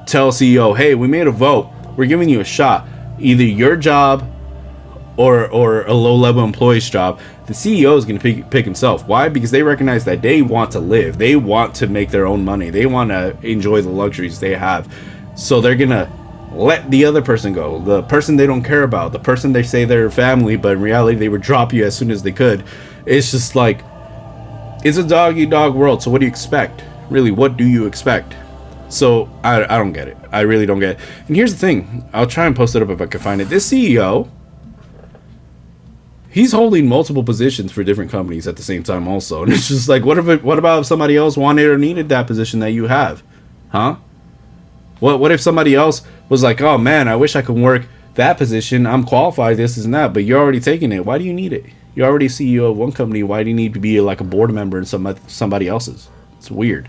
tell a CEO, hey, we made a vote, we're giving you a shot, either your job or a low-level employee's job, the CEO is going to pick himself. Why? Because they recognize that they want to live, they want to make their own money, they want to enjoy the luxuries they have. So they're going to let the other person go, the person they don't care about, the person they say they're family, but in reality they would drop you as soon as they could. It's just like, it's a dog-eat-dog world. So what do you expect? Really, what do you expect? So I don't get it. I really don't get it. And here's the thing. I'll try and post it up if I can find it. This CEO, he's holding multiple positions for different companies at the same time also. And it's just like, what about if somebody else wanted or needed that position that you have? Huh? What if somebody else was like, oh man, I wish I could work that position. I'm qualified, this and that, but you're already taking it. Why do you need it? You're already CEO of one company. Why do you need to be like a board member in somebody else's? It's weird.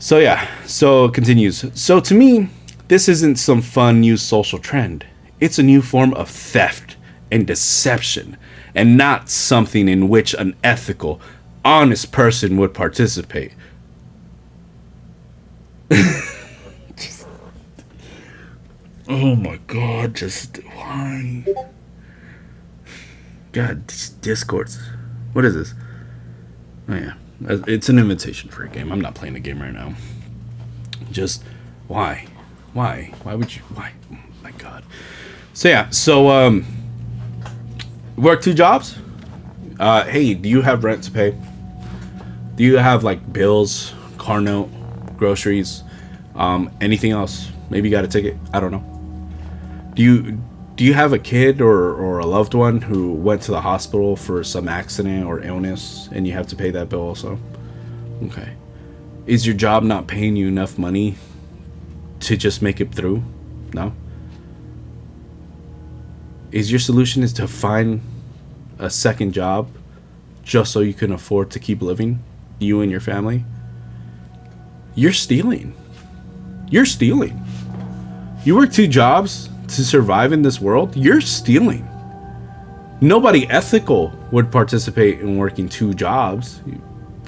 So yeah, so it continues. So to me, this isn't some fun new social trend. It's a new form of theft and deception, and not something in which an ethical, honest person would participate. Oh my god, just why? God, Discords. What is this? Oh yeah, it's an invitation for a game. I'm not playing a game right now. Just why? Why would you? Why? Oh my god. So yeah, so work 2 jobs. Hey, do you have rent to pay? Do you have like bills, car note, groceries, anything else? Maybe you got a ticket. I don't know. Do you have a kid or a loved one who went to the hospital for some accident or illness and you have to pay that bill also? Okay. Is your job not paying you enough money to just make it through? No. Is your solution is to find a second job just so you can afford to keep living, you and your family? You're stealing. You're stealing. You work 2 jobs to survive in this world? You're stealing. Nobody ethical would participate in working 2 jobs.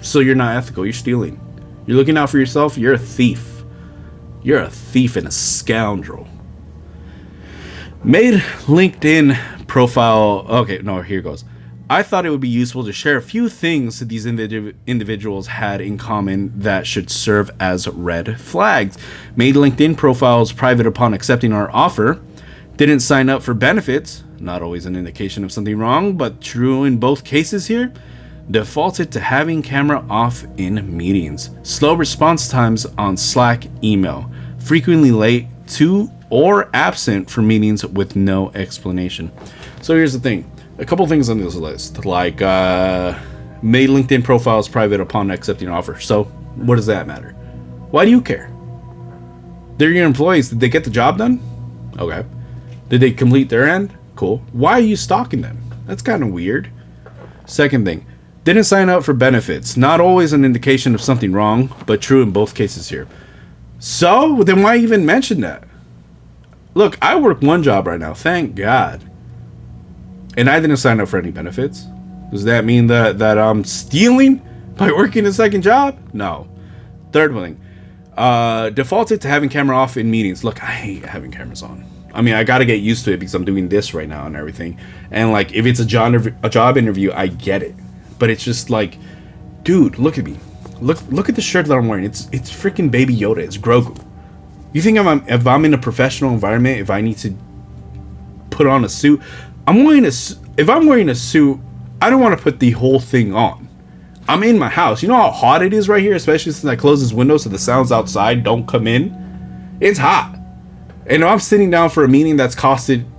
So you're not ethical. You're stealing. You're looking out for yourself. You're a thief. You're a thief and a scoundrel. Made LinkedIn profile. Okay, no, here goes. I thought it would be useful to share a few things that these individuals had in common that should serve as red flags. Made LinkedIn profiles private upon accepting our offer. Didn't sign up for benefits. Not always an indication of something wrong, but true in both cases here. Defaulted to having camera off in meetings. Slow response times on Slack email. Frequently late to or absent for meetings with no explanation. So here's the thing. A couple things on this list, like made LinkedIn profiles private upon accepting offer. So what does that matter? Why do you care? They're your employees. Did they get the job done? Okay. Did they complete their end? Cool. Why are you stalking them? That's kind of weird. Second thing, didn't sign up for benefits. Not always an indication of something wrong, but true in both cases here. So then why even mention that? Look, I work 1 job right now. Thank God. And I didn't sign up for any benefits. Does that mean that I'm stealing by working a second job? No. Third one thing. Defaulted to having camera off in meetings. Look, I hate having cameras on. I mean, I got to get used to it because I'm doing this right now and everything. And like, if it's a job interview, I get it. But it's just like, dude, look at me. Look at the shirt that I'm wearing. It's freaking Baby Yoda. It's Grogu. You think if I'm in a professional environment, if I need to put on a suit, if I'm wearing a suit, I don't want to put the whole thing on. I'm in my house. You know how hot it is right here, especially since I close this window so the sounds outside don't come in. It's hot. And if I'm sitting down for a meeting that's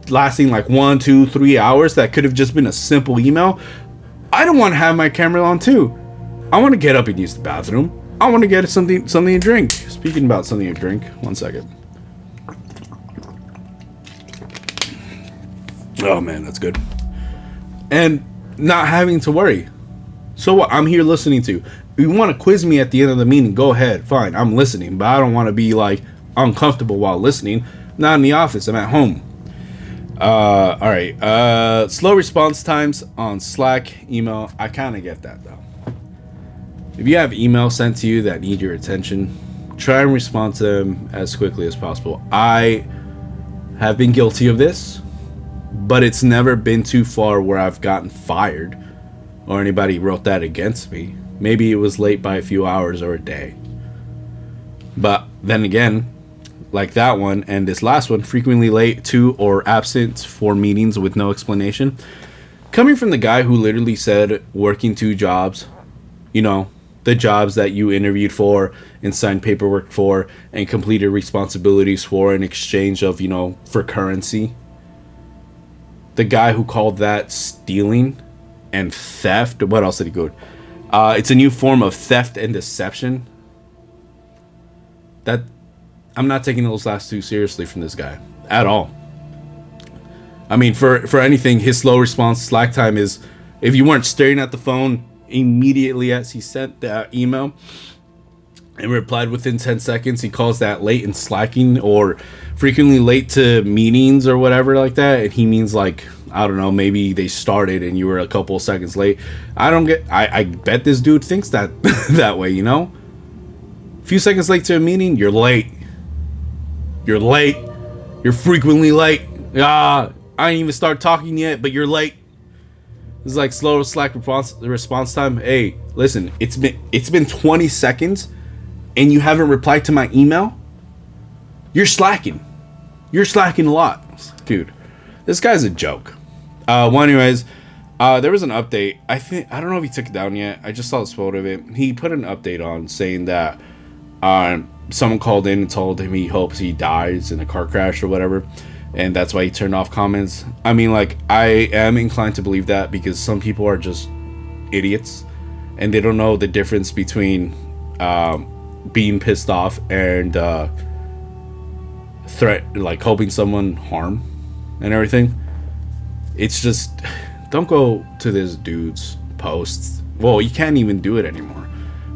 lasting like 1, 2, 3 hours, that could have just been a simple email, I don't want to have my camera on too. I want to get up and use the bathroom. I want to get something to drink. Speaking about something to drink, 1 second. Oh man, that's good. And not having to worry. So what? I'm here listening to. If you want to quiz me at the end of the meeting, go ahead. Fine, I'm listening. But I don't want to be like uncomfortable while listening. Not in the office. I'm at home. All right. Slow response times on Slack, email. I kind of get that though. If you have emails sent to you that need your attention, try and respond to them as quickly as possible. I have been guilty of this, but it's never been too far where I've gotten fired or anybody wrote that against me. Maybe it was late by a few hours or a day. But then again, like that one and this last one, frequently late to or absent for meetings with no explanation. Coming from the guy who literally said working 2 jobs, you know, the jobs that you interviewed for and signed paperwork for and completed responsibilities for in exchange of, you know, for currency. The guy who called that stealing and theft. What else did he go? It's a new form of theft and deception. That I'm not taking those last 2 seriously from this guy at all. I mean, for anything, his slow response Slack time is if you weren't staring at the phone immediately as he sent that email and replied within 10 seconds, he calls that late and slacking or frequently late to meetings or whatever like that. And he means like, I don't know, maybe they started and you were a couple of seconds late. I bet this dude thinks that that way, you know? A few seconds late to a meeting, you're late. You're late. You're frequently late. I didn't even start talking yet, but you're late. It's like slow Slack response time. Hey, listen, it's been 20 seconds and you haven't replied to my email. You're slacking. You're slacking a lot. Dude, this guy's a joke. Well, anyways, there was an update. I don't know if he took it down yet. I just saw this photo of it. He put an update on saying that someone called in and told him he hopes he dies in a car crash or whatever. And that's why he turned off comments. I mean, like, I am inclined to believe that because some people are just idiots and they don't know the difference between being pissed off and hoping someone harm and everything. It's just, don't go to this dude's posts. Well, you can't even do it anymore.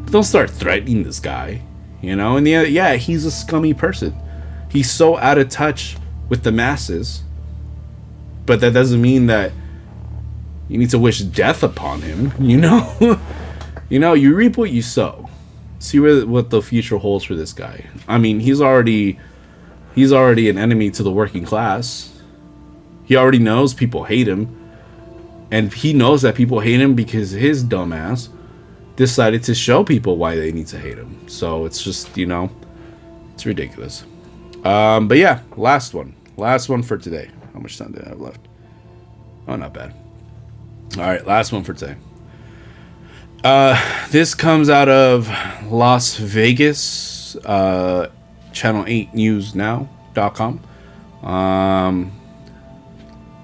But don't start threatening this guy, you know? And yeah, he's a scummy person. He's so out of touch with the masses, but that doesn't mean that you need to wish death upon him, you know? You know, you reap what you sow. See what the future holds for this guy. I mean, he's already an enemy to the working class. He already knows people hate him, and he knows that people hate him because his dumbass decided to show people why they need to hate him. So it's just, you know, it's ridiculous. But yeah, last one for today. How much time do I have left? Oh, not bad. All right, last one for today. This comes out of Las Vegas, channel8newsnow.com.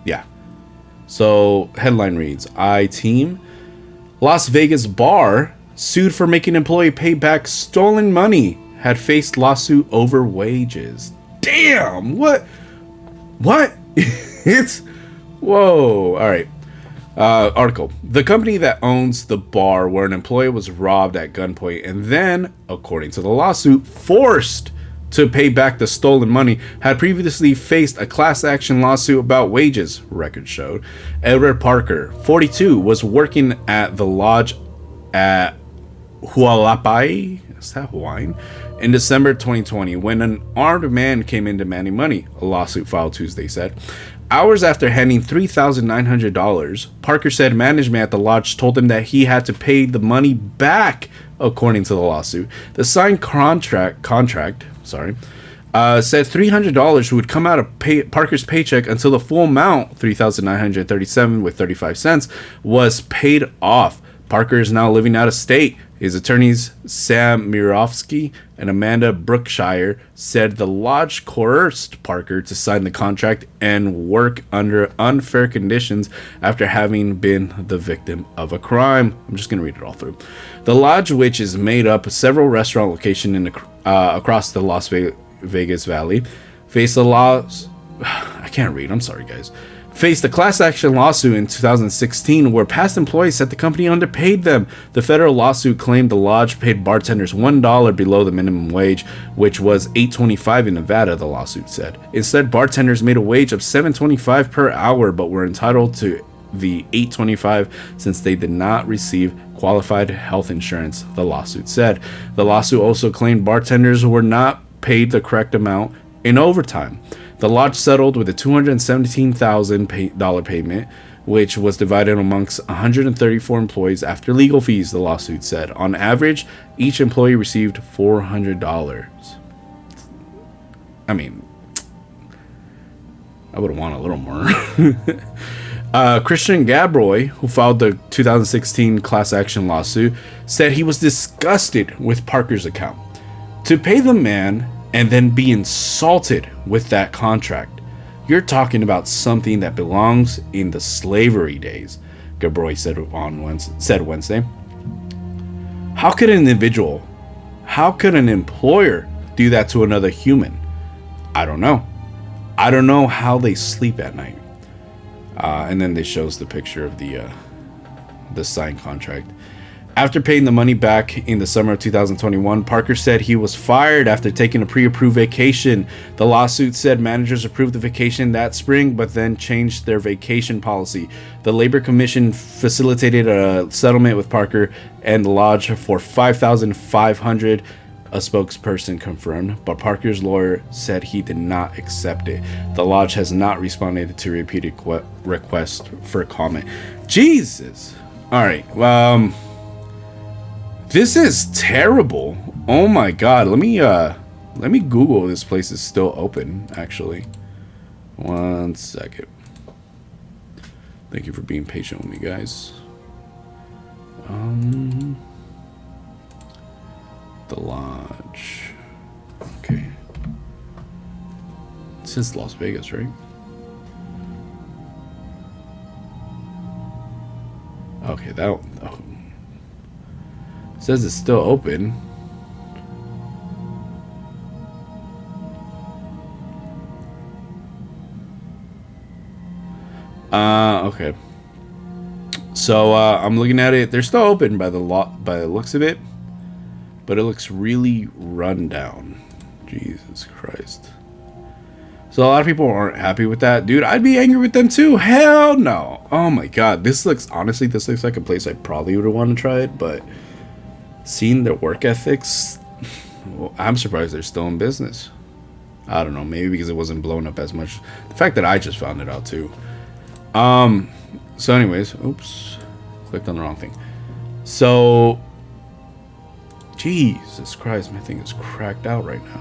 Yeah. So headline reads, I-Team, Las Vegas bar sued for making employee pay back stolen money, had faced lawsuit over wages. Damn, what? It's, whoa. All right. Article. The company that owns the bar where an employee was robbed at gunpoint and then, according to the lawsuit, forced to pay back the stolen money had previously faced a class action lawsuit about wages, records showed. Edward Parker, 42, was working at the lodge at Hualapai, is that Hawaiian? In December 2020, when an armed man came in demanding money, a lawsuit filed Tuesday said. Hours after handing $3,900, Parker said management at the lodge told him that he had to pay the money back, according to the lawsuit. The signed contract said $300 would come out of Parker's paycheck until the full amount, $3,937 with 35 cents, was paid off. Parker is now living out of state. His attorneys, Sam Mirofsky and Amanda Brookshire, said the lodge coerced Parker to sign the contract and work under unfair conditions after having been the victim of a crime. I'm just going to read it all through. The lodge, which is made up of several restaurant locations across the Las Vegas Valley, faced a I can't read. I'm sorry, guys. Faced a class action lawsuit in 2016 where past employees said the company underpaid them. The federal lawsuit claimed the lodge paid bartenders $1 below the minimum wage, which was $8.25 in Nevada, the lawsuit said. Instead, bartenders made a wage of $7.25 per hour but were entitled to the $8.25 since they did not receive qualified health insurance, the lawsuit said. The lawsuit also claimed bartenders were not paid the correct amount in overtime. The lodge settled with a $217,000 payment, which was divided amongst 134 employees after legal fees, the lawsuit said. On average, each employee received $400. I mean, I would want a little more. Christian Gabroy, who filed the 2016 class action lawsuit, said he was disgusted with Parker's account. To pay the man and then be insulted with that contract. You're talking about something that belongs in the slavery days, Gabroy said Wednesday. How could an employer do that to another human? I don't know. I don't know how they sleep at night. And then they shows the picture of the signed contract. After paying the money back in the summer of 2021, Parker said he was fired after taking a pre-approved vacation. The lawsuit said managers approved the vacation that spring, but then changed their vacation policy. The Labor Commission facilitated a settlement with Parker and the lodge for $5,500, a spokesperson confirmed, but Parker's lawyer said he did not accept it. The lodge has not responded to repeated requests for comment. Jesus. All right. This is terrible. Oh my god. Let me Google if this place is still open, actually. 1 second. Thank you for being patient with me, guys. The lodge. Okay. It says Las Vegas, right? Okay, that one. Oh. It says it's still open. Okay. So I'm looking at it. They're still open by the looks of it, but it looks really run down. Jesus Christ. So a lot of people aren't happy with that. Dude, I'd be angry with them too. Hell no. Oh my god. This looks like a place I probably would want to try it, but seeing their work ethics, well, I'm surprised they're still in business. I don't know, maybe because it wasn't blown up as much. The fact that I just found it out too. So anyways, oops, clicked on the wrong thing. So, Jesus Christ, my thing is cracked out right now.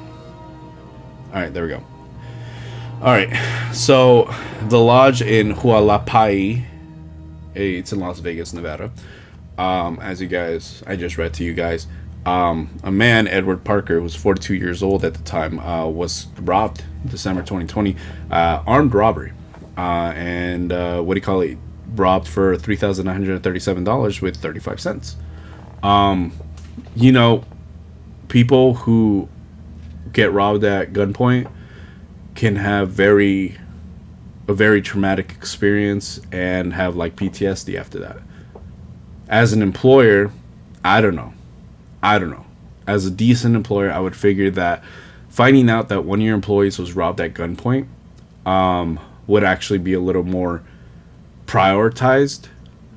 All right, there we go. All right, so the lodge in Hualapai, it's in Las Vegas, Nevada. As you guys, I just read to you guys, a man, Edward Parker, who was 42 years old at the time, was robbed December 2020, armed robbery, and robbed for $3,937 with 35 cents. You know, people who get robbed at gunpoint can have a very traumatic experience and have like PTSD after that. As an employer, I don't know. As a decent employer, I would figure that finding out that one of your employees was robbed at gunpoint would actually be a little more prioritized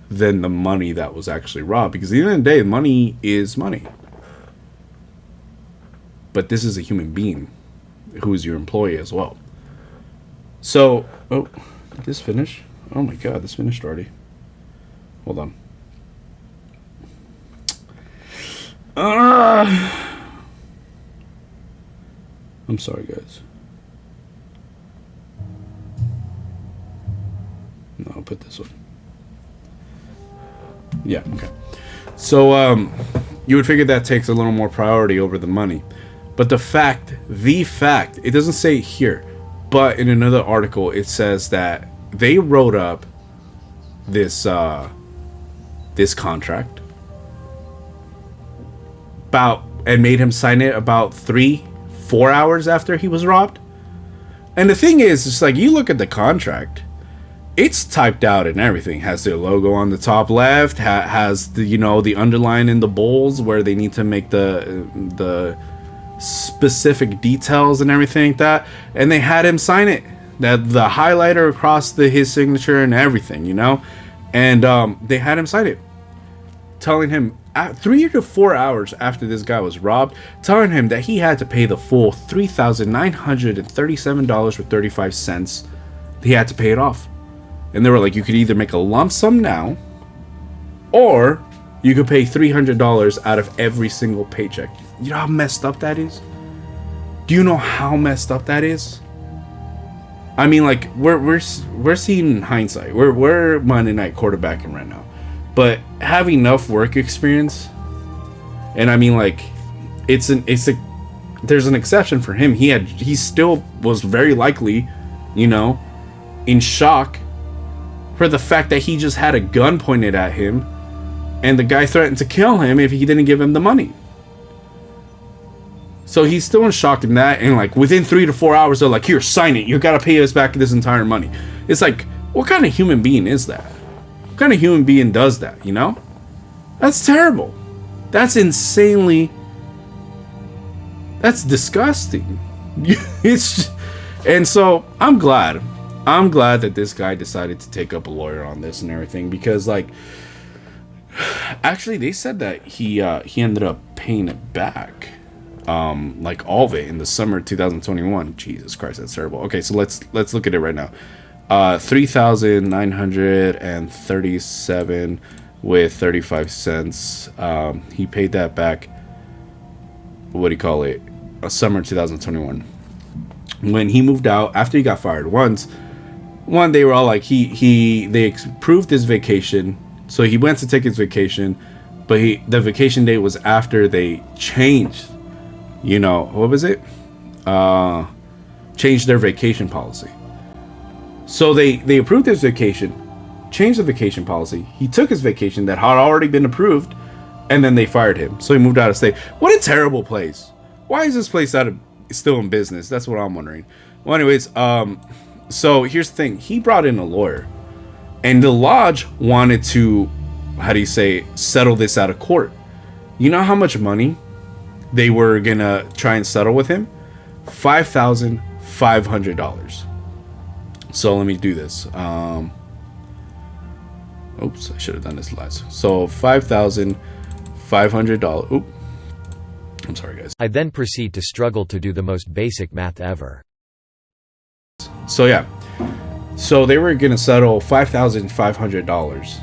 than the money that was actually robbed. Because at the end of the day, money is money. But this is a human being who is your employee as well. So, Did this finish? Oh my god, this finished already. Hold on. I'm sorry, guys. No, I'll put this one. Yeah, okay. So, you would figure that takes a little more priority over the money. But the fact, it doesn't say it here, but in another article, it says that they wrote up this, this contract and made him sign it about 3-4 hours after he was robbed. And the thing is, it's like, you look at the contract, it's typed out and everything. Has their logo on the top left, has the, you know, the underline in the bowls where they need to make the specific details and everything like that. And they had him sign it, that the highlighter across his signature and everything, you know. And they had him sign it, telling him 3 to 4 hours after this guy was robbed, telling him that he had to pay the full $3,937.35. He had to pay it off. And they were like, you could either make a lump sum now, or you could pay $300 out of every single paycheck. You know how messed up that is? Do you know how messed up that is? I mean, like, we're seeing hindsight. We're Monday night quarterbacking right now. But having enough work experience, and I mean, like, there's an exception for him. He still was very likely, you know, in shock for the fact that he just had a gun pointed at him and the guy threatened to kill him if he didn't give him the money. So he's still in shock in that, and like within 3 to 4 hours they're like, here, sign it, you gotta pay us back this entire money. It's like, what kind of human being is that? What kind of human being does that, you know? That's terrible. That's insanely, that's disgusting. And so I'm glad that this guy decided to take up a lawyer on this and everything, because like, actually they said that he ended up paying it back, like all of it in the summer of 2021. Jesus Christ, that's terrible. Okay, so let's look at it right now. $3,937 with 35 cents. He paid that back. What do you call it? Summer 2021. When he moved out after he got fired. One, they were all like, they approved his vacation, so he went to take his vacation, but the vacation date was after they changed, you know, what was it? Changed their vacation policy. So they approved his vacation, changed the vacation policy. He took his vacation that had already been approved, and then they fired him. So he moved out of state. What a terrible place. Why is this place still in business? That's what I'm wondering. Well, anyways, so here's the thing. He brought in a lawyer, and the lodge wanted to, settle this out of court. You know how much money they were gonna try and settle with him? $5,500. So let me do this. Oops, I should have done this last. So $5,500. Oops. I'm sorry, guys. I then proceed to struggle to do the most basic math ever. So yeah. So they were gonna settle $5,500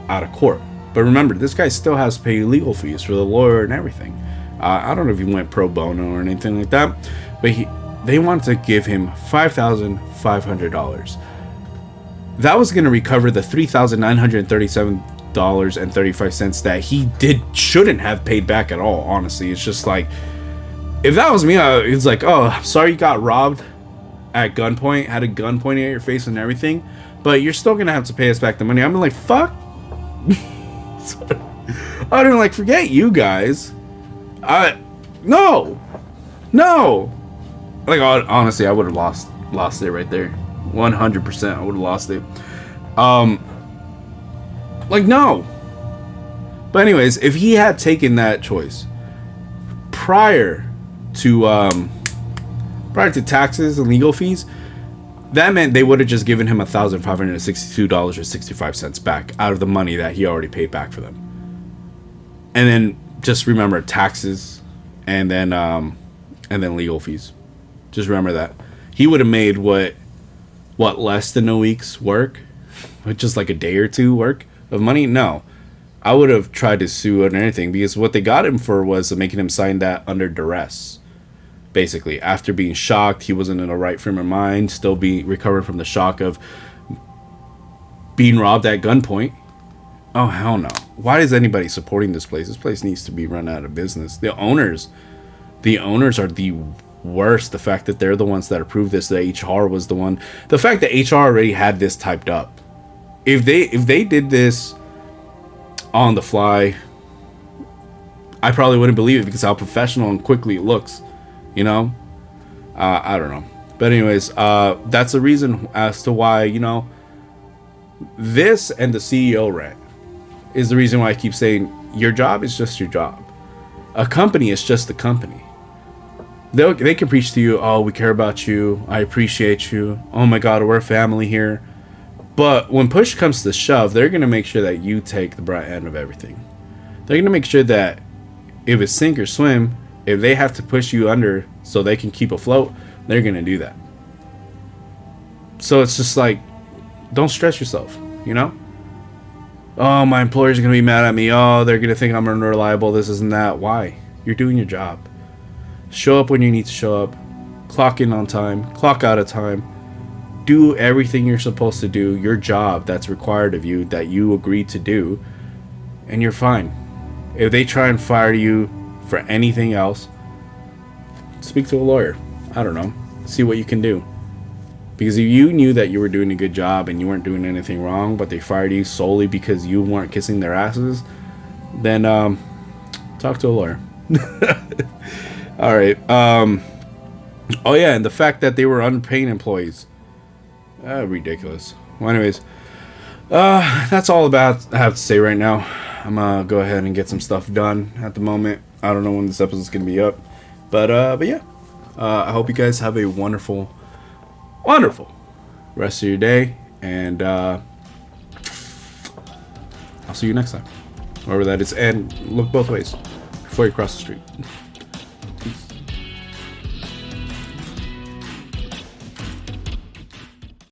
out of court. But remember, this guy still has to pay legal fees for the lawyer and everything. I don't know if he went pro bono or anything like that, but they wanted to give him $5,500. That was going to recover the $3,937.35 that he shouldn't have paid back at all. Honestly, it's just like, if that was me, it's like, oh, sorry you got robbed at gunpoint, had a gun pointing at your face and everything, but you're still gonna have to pay us back the money. I'm like, fuck. I don't like, forget you guys. No. Like, honestly, I would have lost it right there. 100%, I would have lost it. Like, no. But anyways, if he had taken that choice prior to taxes and legal fees, that meant they would have just given him $1,562.65 back out of the money that he already paid back for them. And then just remember taxes and then legal fees. Just remember that he would have made what what, less than a week's work, just like a day or two work of money? No, I would have tried to sue or anything, because what they got him for was making him sign that under duress. Basically, after being shocked, he wasn't in the right frame of mind, still be recovering from the shock of being robbed at gunpoint. Oh, hell no. Why is anybody supporting this place? This place needs to be run out of business. The owners are the worst. The fact that they're the ones that approved this, the HR was the one. The fact that HR already had this typed up. If they did this on the fly, I probably wouldn't believe it, because how professional and quickly it looks. You know? I don't know. But anyways, that's the reason as to why, you know, this and the CEO rant is the reason why I keep saying your job is just your job. A company is just a company. They can preach to you, oh, we care about you, I appreciate you, oh my god, we're a family here. But when push comes to shove, they're going to make sure that you take the bright end of everything. They're going to make sure that if it's sink or swim, if they have to push you under so they can keep afloat, they're going to do that. So it's just like, don't stress yourself, you know? Oh, my employers are going to be mad at me. Oh, they're going to think I'm unreliable, this isn't that. Why? You're doing your job. Show up when you need to show up. Clock in on time. Clock out of time. Do everything you're supposed to do. Your job that's required of you, that you agreed to do. And you're fine. If they try and fire you for anything else, speak to a lawyer. I don't know. See what you can do. Because if you knew that you were doing a good job and you weren't doing anything wrong, but they fired you solely because you weren't kissing their asses, then talk to a lawyer. All right. Oh yeah, and the fact that they were unpaid employees, ridiculous. Well, anyways, that's all about I have to say right now. I'm gonna go ahead and get some stuff done at the moment. I don't know when this episode's gonna be up, but yeah. I hope you guys have a wonderful rest of your day, and I'll see you next time, wherever that is. And look both ways before you cross the street.